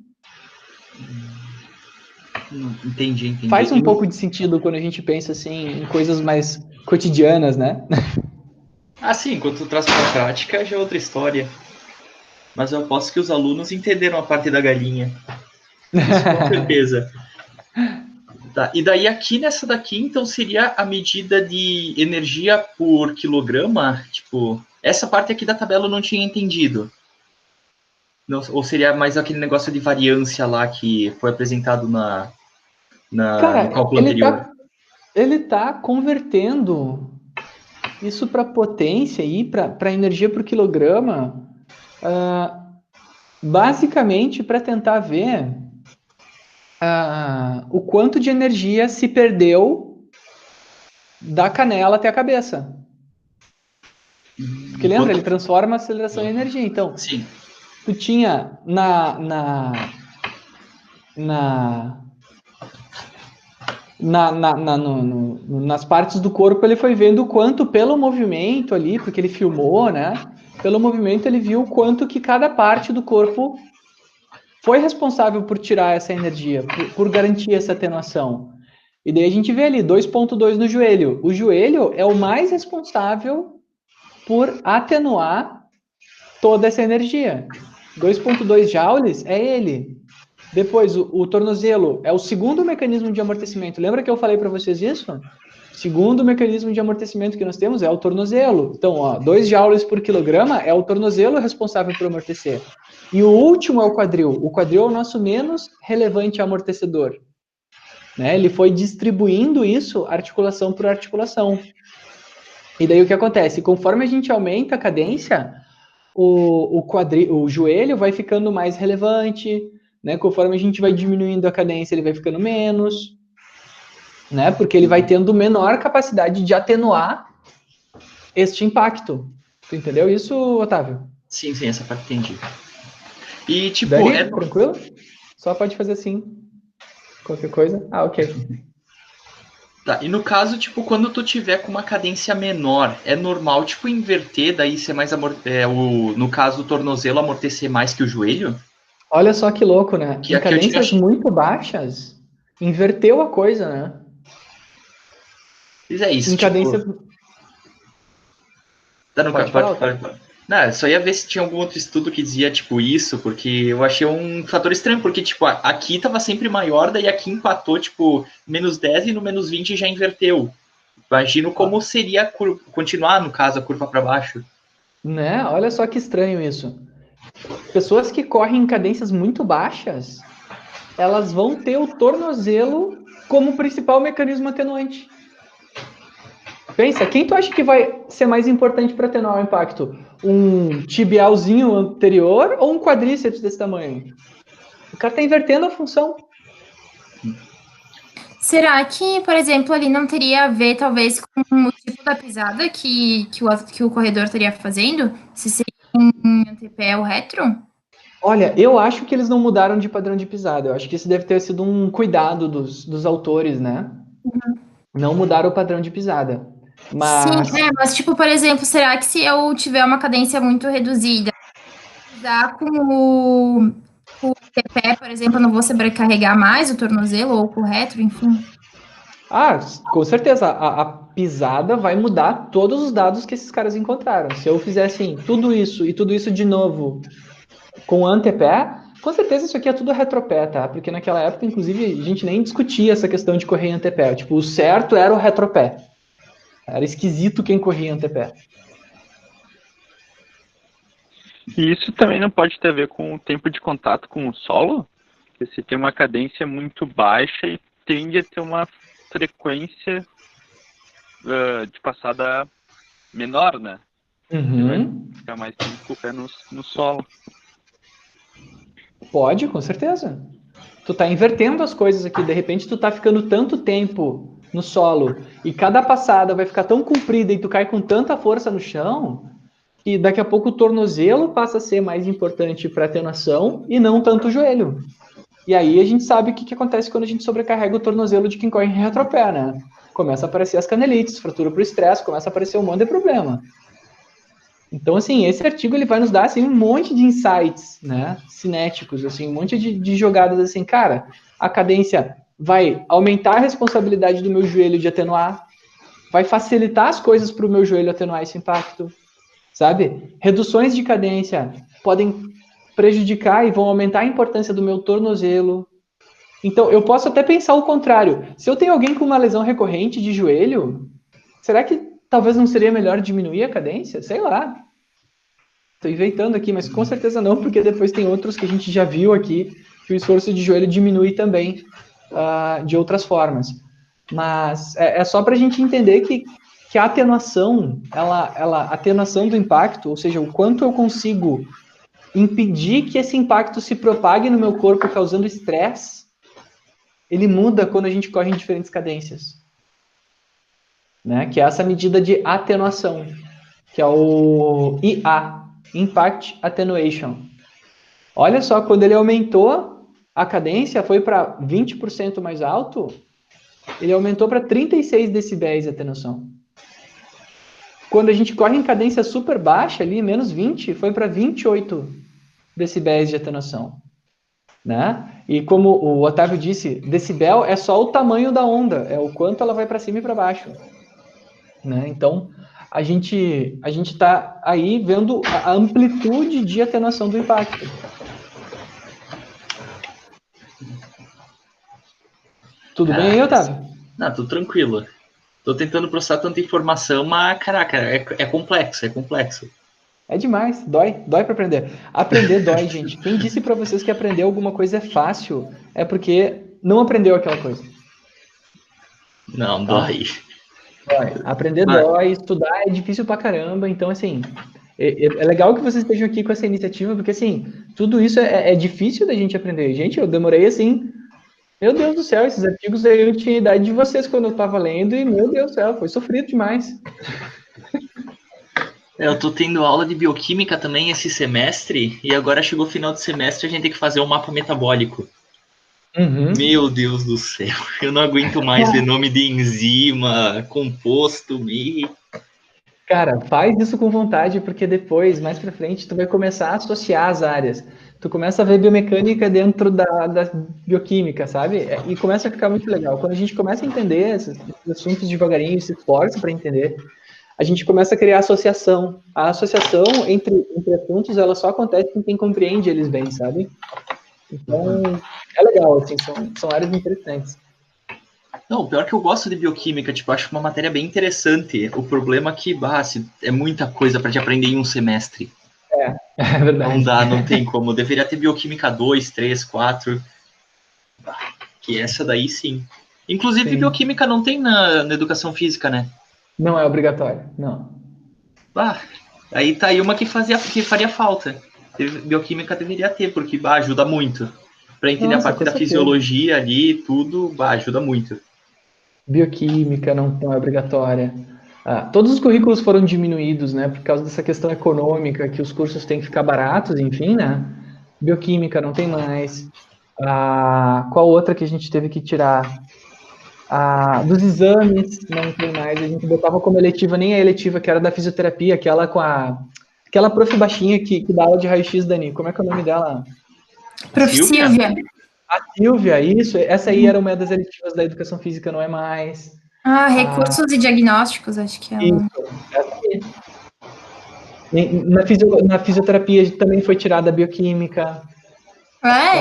Entendi. Faz um pouco de sentido quando a gente pensa assim em coisas mais cotidianas, né? Sim, quando tu traz para a prática já é outra história. Mas eu aposto que os alunos entenderam a parte da galinha. Isso com certeza. Tá, e daí aqui nessa daqui, então, seria a medida de energia por quilograma? Tipo, essa parte aqui da tabela eu não tinha entendido. Não, ou seria mais aquele negócio de variância lá que foi apresentado no cálculo anterior? Ele tá convertendo isso para potência e para energia por quilograma, basicamente para tentar ver o quanto de energia se perdeu da canela até a cabeça. Porque lembra, ele transforma a aceleração em energia. Então, sim, tu tinha nas partes do corpo, ele foi vendo o quanto pelo movimento ali, porque ele filmou, né? Pelo movimento ele viu o quanto que cada parte do corpo foi responsável por tirar essa energia, por garantir essa atenuação. E daí a gente vê ali 2.2 no joelho. O joelho é o mais responsável por atenuar toda essa energia. 2.2 joules é ele. Depois, o tornozelo é o segundo mecanismo de amortecimento. Lembra que eu falei para vocês isso? Segundo mecanismo de amortecimento que nós temos é o tornozelo. Então, 2 joules por quilograma é o tornozelo responsável por amortecer. E o último é o quadril. O quadril é o nosso menos relevante amortecedor. Né? Ele foi distribuindo isso articulação por articulação. E daí o que acontece? Conforme a gente aumenta a cadência, o joelho vai ficando mais relevante, né? Conforme a gente vai diminuindo a cadência, ele vai ficando menos, né? Porque ele vai tendo menor capacidade de atenuar este impacto. Tu entendeu isso, Otávio? Sim, essa parte entendi. E tipo, Daí, tranquilo? Só pode fazer assim. Qualquer coisa? Ok. Tá, e no caso, tipo, quando tu tiver com uma cadência menor, é normal, tipo, inverter, daí ser mais no caso, o tornozelo amortecer mais que o joelho? Olha só que louco, né? Que em cadências muito baixas, inverteu a coisa, né? Mas é isso, em cadência... Pode falar. Não, só ia ver se tinha algum outro estudo que dizia, tipo, isso, porque eu achei um fator estranho, porque, tipo, aqui tava sempre maior, daí aqui empatou, tipo, menos 10 e no menos 20 já inverteu. Imagino como seria continuar, no caso, a curva para baixo. Né? Olha só que estranho isso. Pessoas que correm em cadências muito baixas, elas vão ter o tornozelo como principal mecanismo atenuante. Pensa, quem tu acha que vai ser mais importante para atenuar o impacto? Um tibialzinho anterior ou um quadríceps desse tamanho? O cara está invertendo a função. Será que, por exemplo, ali não teria a ver, talvez, com o tipo da pisada que o corredor estaria fazendo? Se seria um antepé ou retro? Olha, eu acho que eles não mudaram de padrão de pisada. Eu acho que isso deve ter sido um cuidado dos autores, né? Não mudaram o padrão de pisada. Sim, Mas, mas tipo, por exemplo, será que se eu tiver uma cadência muito reduzida, usar com o pé, por exemplo, eu não vou sobrecarregar mais o tornozelo ou com o retro, enfim? com certeza, a pisada vai mudar todos os dados que esses caras encontraram. Se eu fizer assim, tudo isso e tudo isso de novo com antepé, com certeza isso aqui é tudo retropé, tá? Porque naquela época, inclusive, a gente nem discutia essa questão de correr em antepé. Tipo, o certo era o retropé. Era esquisito quem corria em antepé. E isso também não pode ter a ver com o tempo de contato com o solo? Porque se tem uma cadência muito baixa e tende a ter uma frequência de passada menor, né? Você vai ficar mais tempo com o pé no solo. Pode, com certeza. Tu tá invertendo as coisas aqui. De repente, tu tá ficando tanto tempo no solo e cada passada vai ficar tão comprida e tu cai com tanta força no chão que daqui a pouco o tornozelo passa a ser mais importante para atenuação e não tanto o joelho. E aí a gente sabe o que acontece quando a gente sobrecarrega o tornozelo de quem corre em retropé, né? Começa a aparecer as canelites, fratura por estresse, começa a aparecer um monte de problema. Então, assim, esse artigo ele vai nos dar assim, um monte de insights, né, cinéticos, assim, um monte de jogadas assim, cara, a cadência vai aumentar a responsabilidade do meu joelho de atenuar, vai facilitar as coisas para o meu joelho atenuar esse impacto, sabe? Reduções de cadência podem prejudicar e vão aumentar a importância do meu tornozelo. Então, eu posso até pensar o contrário. Se eu tenho alguém com uma lesão recorrente de joelho, será que talvez não seria melhor diminuir a cadência? Sei lá. Estou inventando aqui, mas com certeza não, porque depois tem outros que a gente já viu aqui que o esforço de joelho diminui também de outras formas. Mas é só para a gente entender que a atenuação, a atenuação do impacto, ou seja, o quanto eu consigo impedir que esse impacto se propague no meu corpo causando estresse, ele muda quando a gente corre em diferentes cadências. Né? Que é essa medida de atenuação, que é o IA, Impact Attenuation. Olha só, quando ele aumentou a cadência, foi para 20% mais alto, ele aumentou para 36 decibéis de atenuação. Quando a gente corre em cadência super baixa, ali, menos 20, foi para 28 decibéis de atenuação. Né? E como o Otávio disse, decibel é só o tamanho da onda, é o quanto ela vai para cima e para baixo. Né? Então, a gente está aí vendo a amplitude de atenuação do impacto. Tudo bem aí, Otávio? Não, tudo tranquilo. Tô tentando processar tanta informação, mas, caraca, é complexo, é complexo. É demais, dói para aprender. Aprender dói, gente. Quem disse para vocês que aprender alguma coisa é fácil, é porque não aprendeu aquela coisa. Não, dói. Aprender dói, estudar é difícil pra caramba, então, assim, é legal que vocês estejam aqui com essa iniciativa, porque, assim, tudo isso é difícil da gente aprender. Gente, eu demorei, assim, meu Deus do céu, esses artigos aí eu tinha a idade de vocês quando eu tava lendo e, meu Deus do céu, foi sofrido demais. Eu tô tendo aula de bioquímica também esse semestre, e agora chegou o final de semestre, a gente tem que fazer um mapa metabólico. Uhum. Meu Deus do céu, eu não aguento mais ver nome de enzima, composto, Cara, faz isso com vontade, porque depois, mais pra frente, tu vai começar a associar as áreas. Tu começa a ver biomecânica dentro da bioquímica, sabe? E começa a ficar muito legal. Quando a gente começa a entender esses assuntos devagarinho, se esforça para entender, a gente começa a criar associação. A associação entre assuntos, ela só acontece com quem compreende eles bem, sabe? Então, é legal, assim, são áreas interessantes. Não, o pior é que eu gosto de bioquímica, tipo, acho uma matéria bem interessante. O problema é que, é muita coisa para te aprender em um semestre. É verdade. Não dá, não tem como. Deveria ter bioquímica 2, 3, 4. Que essa daí sim. Inclusive, sim. Bioquímica não tem na educação física, né? Não é obrigatório, não. Aí tá aí uma que faria falta. Bioquímica deveria ter, porque ajuda muito. Para entender a parte da fisiologia ali, tudo, ajuda muito. Bioquímica não é obrigatória. Todos os currículos foram diminuídos, né, por causa dessa questão econômica, que os cursos têm que ficar baratos, enfim, né? Bioquímica não tem mais. Qual outra que a gente teve que tirar? Dos exames não tem mais. A gente botava como eletiva, nem a eletiva, que era da fisioterapia, aquela prof baixinha que dá aula de raio-x, Dani. Como é que é o nome dela? Prof. Silvia. A Silvia, isso. Essa aí era uma das eletivas da educação física, não é mais. Recursos e diagnósticos, acho que é. Isso, essa aí. Na fisioterapia também foi tirada a bioquímica.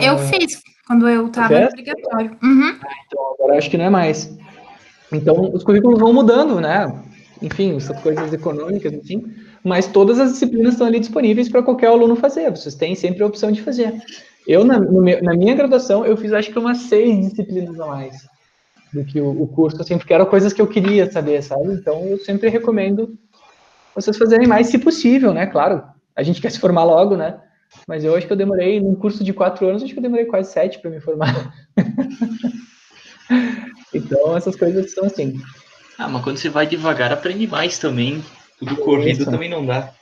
Eu fiz quando eu estava obrigatório. Uhum. Então, agora acho que não é mais. Então, os currículos vão mudando, né? Enfim, essas coisas econômicas, enfim. Mas todas as disciplinas estão ali disponíveis para qualquer aluno fazer. Vocês têm sempre a opção de fazer. Eu, na minha graduação, eu fiz acho que umas 6 disciplinas a mais do que o curso, assim, porque eram coisas que eu queria saber, sabe? Então, eu sempre recomendo vocês fazerem mais, se possível, né? Claro, a gente quer se formar logo, né? Mas eu acho que eu demorei, num curso de 4 anos, acho que eu demorei quase 7 para me formar. Então, essas coisas são assim. Mas quando você vai devagar, aprende mais também. Tudo corrido também não dá.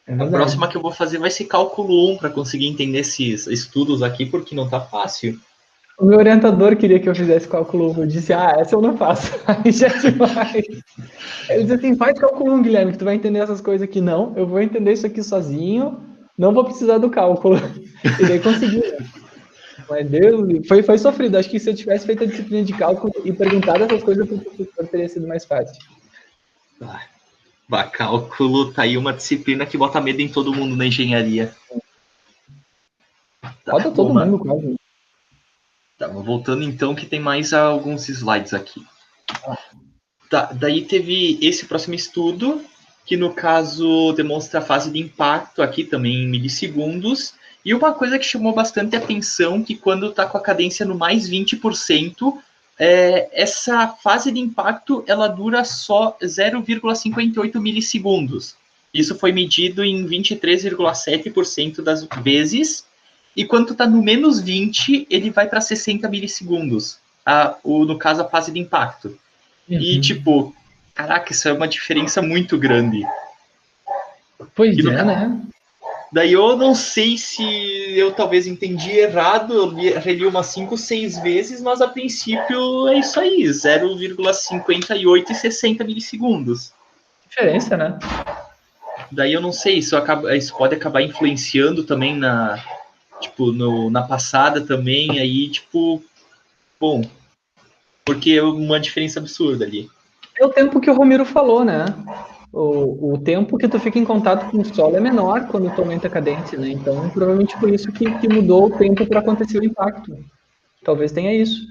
A próxima que eu vou fazer vai ser cálculo 1 para conseguir entender esses estudos aqui, porque não tá fácil. O meu orientador queria que eu fizesse cálculo 1. Eu disse, essa eu não faço. Aí já demais. Ele disse assim, faz cálculo 1, Guilherme, que tu vai entender essas coisas aqui. Não, eu vou entender isso aqui sozinho, não vou precisar do cálculo. E daí consegui. Mas Deus, foi sofrido. Acho que se eu tivesse feito a disciplina de cálculo e perguntado essas coisas para o professor, teria sido mais fácil. Cálculo tá aí uma disciplina que bota medo em todo mundo na engenharia. Bota todo mundo quase. Tá, voltando então, que tem mais alguns slides aqui. Tá, daí teve esse próximo estudo, que no caso demonstra a fase de impacto aqui também em milissegundos. E uma coisa que chamou bastante atenção, que quando está com a cadência no mais 20%, essa fase de impacto ela dura só 0,58 milissegundos. Isso foi medido em 23,7% das vezes. E quando está no menos 20, ele vai para 60 milissegundos. No caso, a fase de impacto. Uhum. E, tipo, caraca, isso é uma diferença muito grande. Pois é, né? Daí eu não sei se eu talvez entendi errado, eu reli umas 5, 6 vezes, mas a princípio é isso aí, 0,58 e 60 milissegundos. Diferença, né? Daí eu não sei, isso pode acabar influenciando também na passada também, aí, tipo, bom, porque é uma diferença absurda ali. É o tempo que o Romero falou, né? O tempo que tu fica em contato com o solo é menor quando tu aumenta a cadência, né? Então, provavelmente por isso que mudou o tempo para acontecer o impacto. Talvez tenha isso.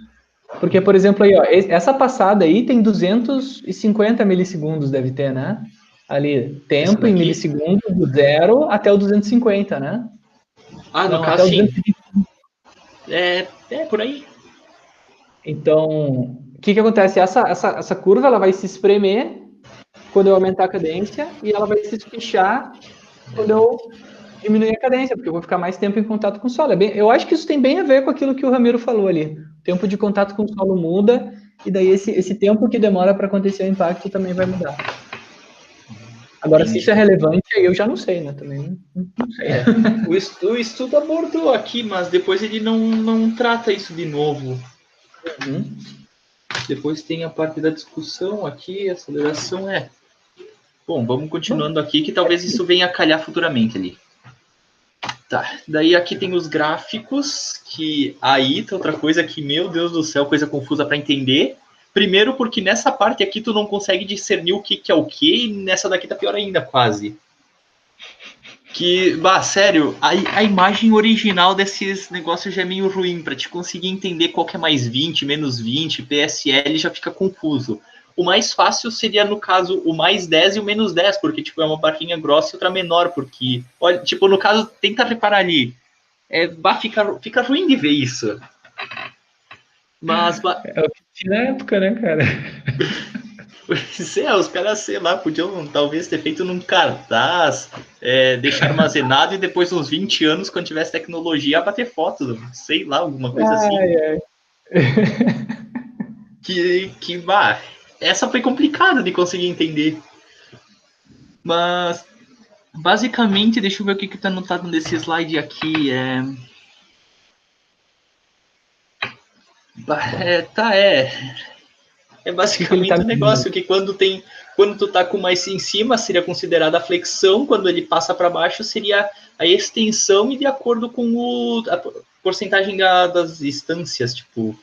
Porque, por exemplo, aí, ó, essa passada aí tem 250 milissegundos, deve ter, né? Ali, tempo em milissegundos, do 0 até o 250, né? No caso, sim. É por aí. Então, o que acontece? Essa curva ela vai se espremer quando eu aumentar a cadência e ela vai se fechar quando eu diminuir a cadência, porque eu vou ficar mais tempo em contato com o solo. Eu acho que isso tem bem a ver com aquilo que o Ramiro falou ali. O tempo de contato com o solo muda e daí esse tempo que demora para acontecer o impacto também vai mudar. Agora, se isso é relevante, eu já não sei, né? Também não sei. O estudo abordou aqui, mas depois ele não trata isso de novo. Uhum. Depois tem a parte da discussão aqui, aceleração Bom, vamos continuando aqui, que talvez isso venha a calhar futuramente ali. Tá, daí aqui tem os gráficos, que aí tá outra coisa que, meu Deus do céu, coisa confusa para entender. Primeiro porque nessa parte aqui tu não consegue discernir o que é o que, e nessa daqui tá pior ainda, quase. Que, sério, a imagem original desses negócios já é meio ruim, para te conseguir entender qual que é mais 20, menos 20, PSL já fica confuso. O mais fácil seria, no caso, o mais 10 e o menos 10, porque, tipo, é uma barrinha grossa e outra menor, porque, olha, tipo, no caso, tenta reparar ali, fica ruim de ver isso. Mas... É o que tinha na época, né, cara? Os caras, sei lá, podiam talvez ter feito num cartaz, deixar armazenado e depois, uns 20 anos, quando tivesse tecnologia, bater foto, sei lá, alguma coisa assim. Essa foi complicada de conseguir entender. Mas, Basicamente, deixa eu ver o que está anotado nesse slide aqui. É basicamente o negócio que quando tu tá com mais em cima, seria considerada a flexão, quando ele passa para baixo, seria a extensão, e de acordo com a porcentagem das instâncias, tipo...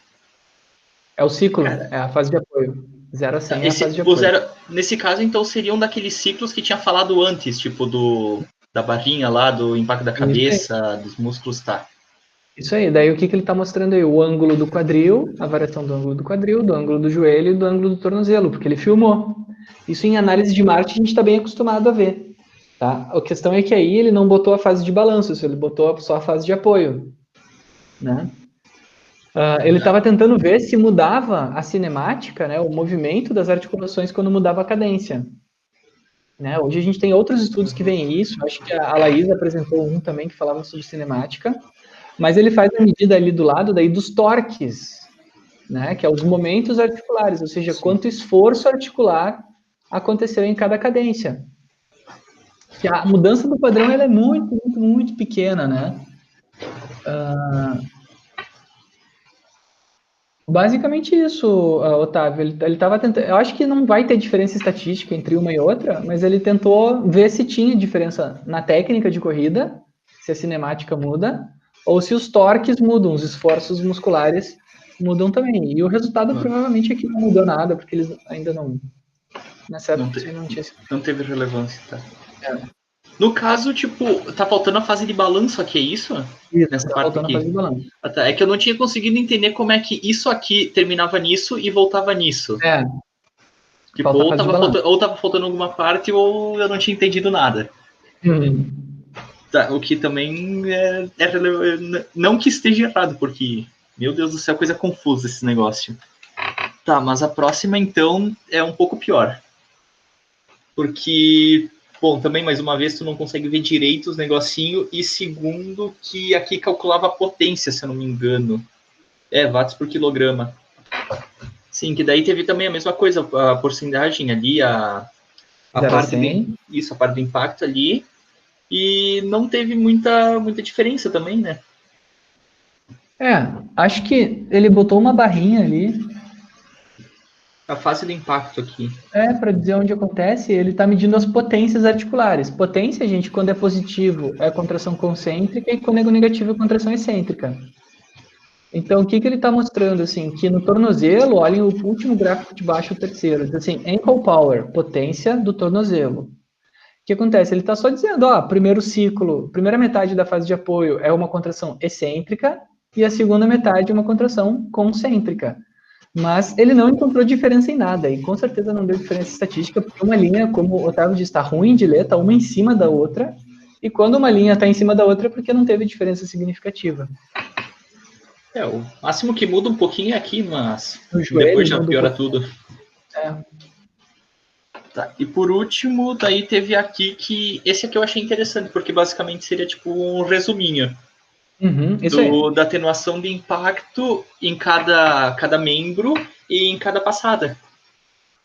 É o ciclo, é a fase de apoio. 0 a 100 é a fase de O apoio. nesse caso, então, seriam daqueles ciclos que tinha falado antes, tipo da barrinha lá, do impacto da cabeça, dos músculos, tá? Isso aí, daí o que ele está mostrando aí? O ângulo do quadril, a variação do ângulo do quadril, do ângulo do joelho e do ângulo do tornozelo, porque ele filmou. Isso em análise de Marte a gente está bem acostumado a ver. Tá? A questão é que aí ele não botou a fase de balanço, ele botou só a fase de apoio. Né? Ele estava tentando ver se mudava a cinemática, né, o movimento das articulações quando mudava a cadência. Né? Hoje a gente tem outros estudos que veem isso, acho que a Laís apresentou um também que falava sobre cinemática, mas ele faz a medida ali do lado daí dos torques, né, que é os momentos articulares, ou seja, quanto esforço articular aconteceu em cada cadência. Que a mudança do padrão ela é muito, muito, muito pequena, né? Basicamente isso, Otávio. Ele estava tentando. Eu acho que não vai ter diferença estatística entre uma e outra, mas ele tentou ver se tinha diferença na técnica de corrida, se a cinemática muda, ou se os torques mudam, os esforços musculares mudam também. E o resultado provavelmente é que não mudou nada, porque eles ainda não. Nessa época não teve relevância, tá? No caso, tipo, tá faltando a fase de balanço aqui, é isso? Isso, nessa tá parte faltando aqui. a fase de balanço. É que eu não tinha conseguido entender como é que isso aqui terminava nisso e voltava nisso. Tipo, ou tava faltando alguma parte, ou eu não tinha entendido nada. Tá, o que também é relevante. Não que esteja errado, porque, meu Deus do céu, coisa confusa esse negócio. Tá, mas a próxima, então, é um pouco pior. Porque, bom, também, mais uma vez, tu não consegue ver direito os negocinhos, e segundo, que aqui calculava a potência, se eu não me engano. Watts por quilograma. Sim, que daí teve também a mesma coisa, a porcentagem ali, a parte a parte do impacto ali, e não teve muita diferença também, né? Acho que ele botou uma barrinha ali. A fase do impacto aqui. Para dizer onde acontece, ele está medindo as potências articulares. Potência, gente, quando é positivo é contração concêntrica e quando é negativo é contração excêntrica. Então, o que ele está mostrando, assim, que no tornozelo, olhem o último gráfico de baixo, o terceiro, diz assim, ankle power, potência do tornozelo. O que acontece? Ele está só dizendo, primeiro ciclo, primeira metade da fase de apoio é uma contração excêntrica e a segunda metade é uma contração concêntrica. Mas ele não encontrou diferença em nada, e com certeza não deu diferença estatística, porque uma linha, como o Otávio disse, está ruim de ler, está uma em cima da outra, e quando uma linha está em cima da outra é porque não teve diferença significativa. O máximo que muda um pouquinho é aqui, mas depois já piora tudo. Tá. E por último, daí teve aqui que... Esse aqui eu achei interessante, porque basicamente seria tipo um resuminho. Da atenuação de impacto em cada membro e em cada passada.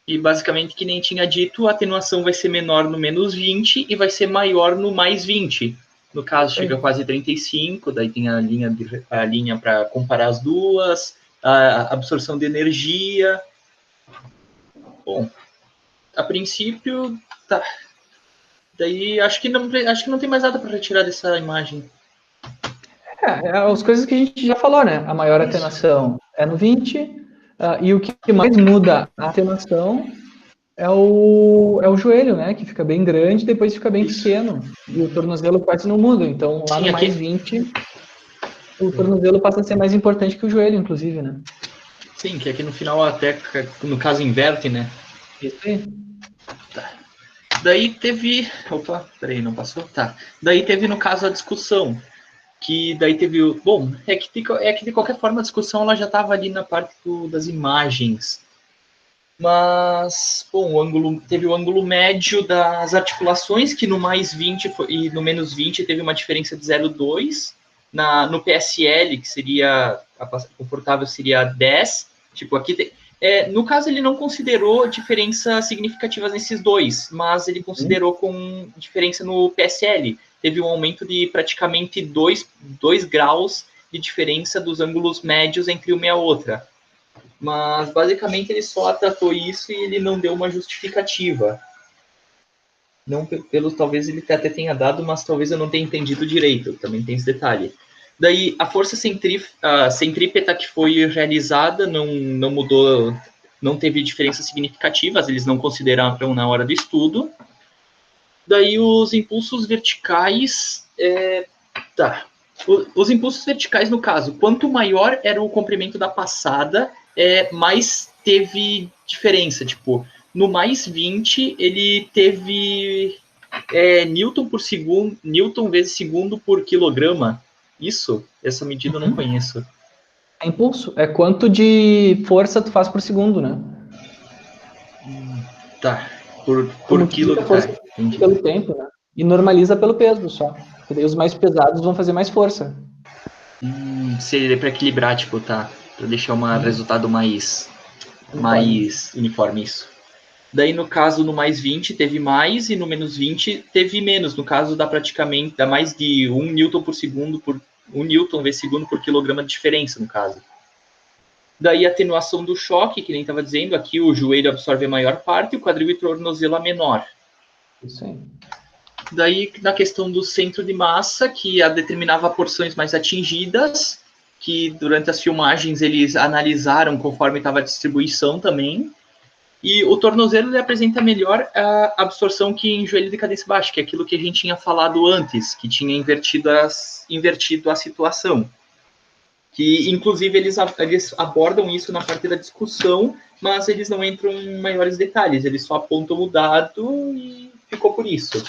E basicamente, que nem tinha dito, a atenuação vai ser menor no menos 20 e vai ser maior no mais 20. No caso, chega a quase 35, daí tem a linha para comparar as duas, a absorção de energia. Bom, a princípio, tá. Daí acho que não tem mais nada para retirar dessa imagem. As coisas que a gente já falou, né? A maior atenuação é no 20, e o que mais muda a atenuação é o joelho, né? Que fica bem grande e depois fica bem pequeno. E o tornozelo quase não muda. Então, lá no mais 20, o tornozelo passa a ser mais importante que o joelho, inclusive, né? Sim, que aqui no final até, no caso, inverte, né? Isso aí. Tá. Daí teve... Opa, peraí, não passou? Tá. Daí teve, no caso, a discussão. Que daí teve o... Bom, é que de qualquer forma a discussão ela já estava ali na parte das imagens. Mas, bom, teve o ângulo médio das articulações, que no mais 20 e no menos 20 teve uma diferença de 0,2. No PSL, que seria a confortável, seria 10. Tipo, aqui No caso, ele não considerou diferenças significativas nesses dois, mas ele considerou com diferença no PSL. Teve um aumento de praticamente 2 graus de diferença dos ângulos médios entre uma e a outra. Mas, basicamente, ele só tratou isso e ele não deu uma justificativa. Não, talvez ele até tenha dado, mas talvez eu não tenha entendido direito. Também tem esse detalhe. Daí, a força centrípeta que foi realizada não mudou, não teve diferenças significativas, eles não consideraram na hora do estudo. Daí, os impulsos verticais... Os impulsos verticais, no caso, quanto maior era o comprimento da passada, mais teve diferença. Tipo, no mais 20, ele teve Newton vezes segundo por quilograma. Isso? Essa medida eu não conheço. É impulso. É quanto de força tu faz por segundo, né? Tá. Por quilo. Força pelo tempo, né? E normaliza pelo peso só. Porque daí os mais pesados vão fazer mais força. Seria para equilibrar, tipo, tá? Para deixar um resultado mais uniforme, isso. Daí, no caso, no mais 20 teve mais e no menos 20 teve menos. No caso, dá mais de 1 Newton por segundo, 1 Newton vezes segundo por quilograma de diferença, no caso. Daí, a atenuação do choque, que nem estava dizendo, aqui o joelho absorve a maior parte e o quadril e tornozelo a menor. Isso aí. Daí, na questão do centro de massa, que determinava porções mais atingidas, que durante as filmagens eles analisaram conforme estava a distribuição também. E o tornozelo ele apresenta melhor a absorção que em joelho de cadência baixa, que é aquilo que a gente tinha falado antes, que tinha invertido a situação. Que, inclusive, eles abordam isso na parte da discussão, mas eles não entram em maiores detalhes, eles só apontam o dado e ficou por isso.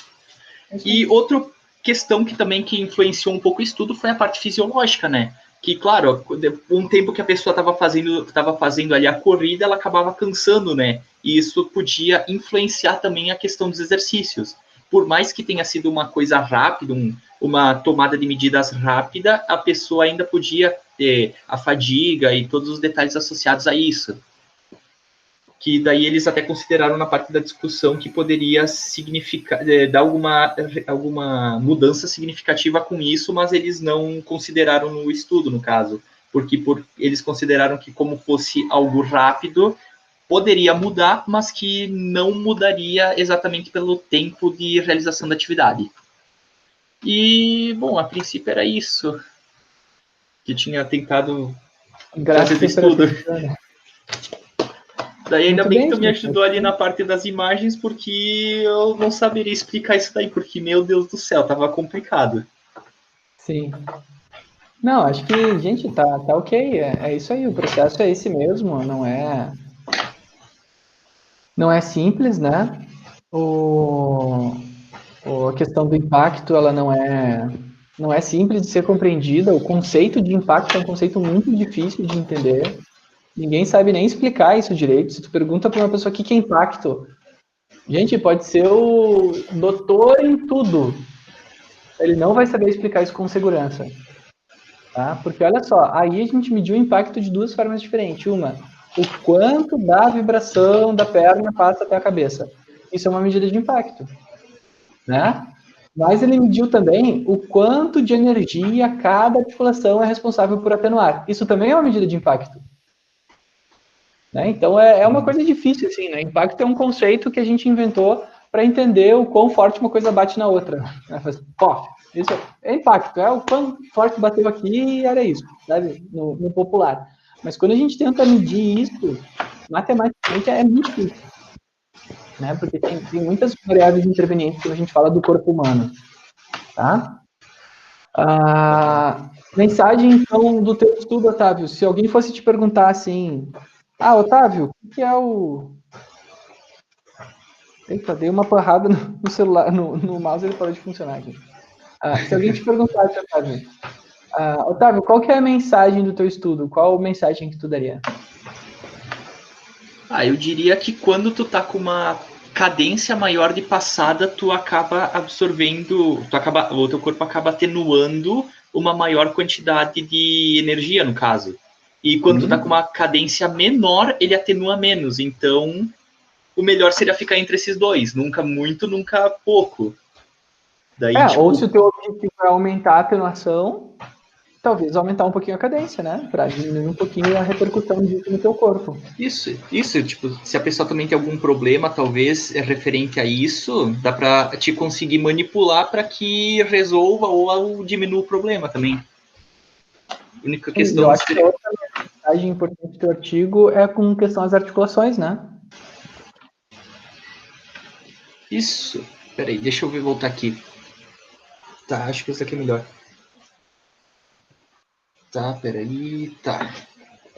E outra questão que influenciou um pouco o estudo foi a parte fisiológica, né? Que, claro, um tempo que a pessoa estava fazendo ali a corrida, ela acabava cansando, né? E isso podia influenciar também a questão dos exercícios. Por mais que tenha sido uma coisa rápida, uma tomada de medidas rápida, a pessoa ainda podia ter a fadiga e todos os detalhes associados a isso. Que daí eles até consideraram na parte da discussão que poderia dar alguma mudança significativa com isso, mas eles não consideraram no estudo, no caso, porque eles consideraram que como fosse algo rápido, poderia mudar, mas que não mudaria exatamente pelo tempo de realização da atividade. E, bom, a princípio era isso que tinha tentado trazer do estudo. Daí ainda bem que tu me ajudou ali na parte das imagens, porque eu não saberia explicar isso daí, porque, meu Deus do céu, tava complicado. Sim. Não, acho que, gente, tá ok. É isso aí, o processo é esse mesmo, não é simples, né? A questão do impacto, ela não é simples de ser compreendida. O conceito de impacto é um conceito muito difícil de entender. Ninguém sabe nem explicar isso direito. Se tu pergunta para uma pessoa o que é impacto, gente, pode ser o doutor em tudo. Ele não vai saber explicar isso com segurança. Tá? Porque olha só, aí a gente mediu o impacto de duas formas diferentes. Uma, o quanto da vibração da perna passa até a cabeça. Isso é uma medida de impacto. Né? Mas ele mediu também o quanto de energia cada articulação é responsável por atenuar. Isso também é uma medida de impacto. Né? Então, é uma coisa difícil, assim, né? Impacto é um conceito que a gente inventou para entender o quão forte uma coisa bate na outra. Isso é impacto, é o quão forte bateu aqui e era isso, sabe? No popular. Mas quando a gente tenta medir isso, matematicamente é muito difícil. Né? Porque tem muitas variáveis intervenientes quando a gente fala do corpo humano. Tá? Mensagem, então, do teu estudo, Otávio. Se alguém fosse te perguntar assim... Otávio, o que é o... Eita, dei uma porrada no celular, no mouse, ele parou de funcionar aqui. Se alguém te perguntasse, Otávio, Otávio, qual que é a mensagem do teu estudo? Qual mensagem que tu daria? Eu diria que quando tu tá com uma cadência maior de passada, tu acaba absorvendo, o teu corpo acaba atenuando uma maior quantidade de energia, no caso. E quando tu tá com uma cadência menor, ele atenua menos. Então, o melhor seria ficar entre esses dois. Nunca muito, nunca pouco. Daí, ou se o teu objetivo é aumentar a atenuação, talvez aumentar um pouquinho a cadência, né? Para diminuir um pouquinho a repercussão disso no teu corpo. Isso, tipo, se a pessoa também tem algum problema, talvez é referente a isso, dá pra te conseguir manipular para que resolva ou diminua o problema também. A única questão... Eu acho que outra mensagem importante do teu artigo é com questão das articulações, né? Isso. Peraí, deixa eu voltar aqui. Tá, acho que isso aqui é melhor. Tá, peraí, tá.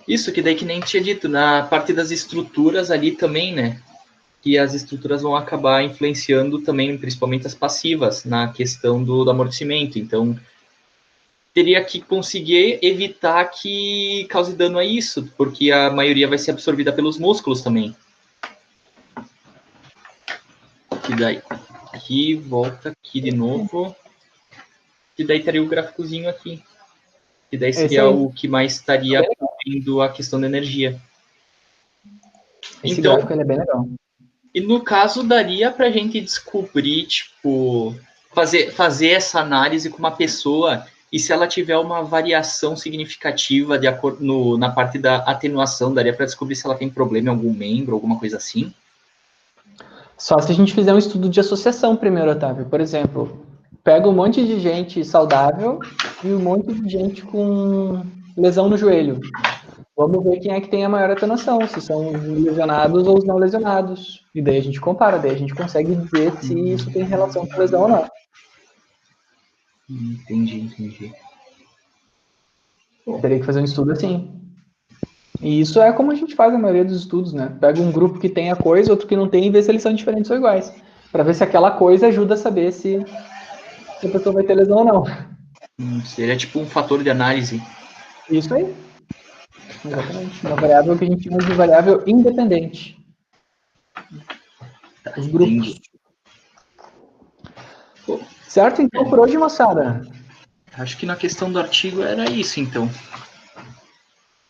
Isso que daí que nem tinha dito, na parte das estruturas ali também, né? Que as estruturas vão acabar influenciando também, principalmente as passivas, na questão do amortecimento. Então, teria que conseguir evitar que cause dano a isso, porque a maioria vai ser absorvida pelos músculos também. Que daí, aqui, volta aqui de novo. Que daí teria o gráficozinho aqui. Que daí seria o que mais estaria vendo a questão da energia. Esse gráfico ele é bem legal. E no caso, daria para a gente descobrir, tipo, fazer essa análise com uma pessoa e se ela tiver uma variação significativa de acordo na parte da atenuação, daria para descobrir se ela tem problema em algum membro, alguma coisa assim? Só se a gente fizer um estudo de associação primeiro, Otávio. Por exemplo, pega um monte de gente saudável e um monte de gente com lesão no joelho. Vamos ver quem é que tem a maior atenuação, se são os lesionados ou os não lesionados. E daí a gente compara, daí a gente consegue dizer se isso tem relação com lesão ou não. Entendi. Teria que fazer um estudo assim. E isso é como a gente faz a maioria dos estudos, né? Pega um grupo que tem a coisa, outro que não tem, e vê se eles são diferentes ou iguais. Para ver se aquela coisa ajuda a saber se a pessoa vai ter lesão ou não. Seria tipo um fator de análise. Isso aí. Exatamente. Uma variável que a gente chama de variável independente. Os grupos. Certo? Então, por hoje, moçada. Acho que na questão do artigo era isso, então.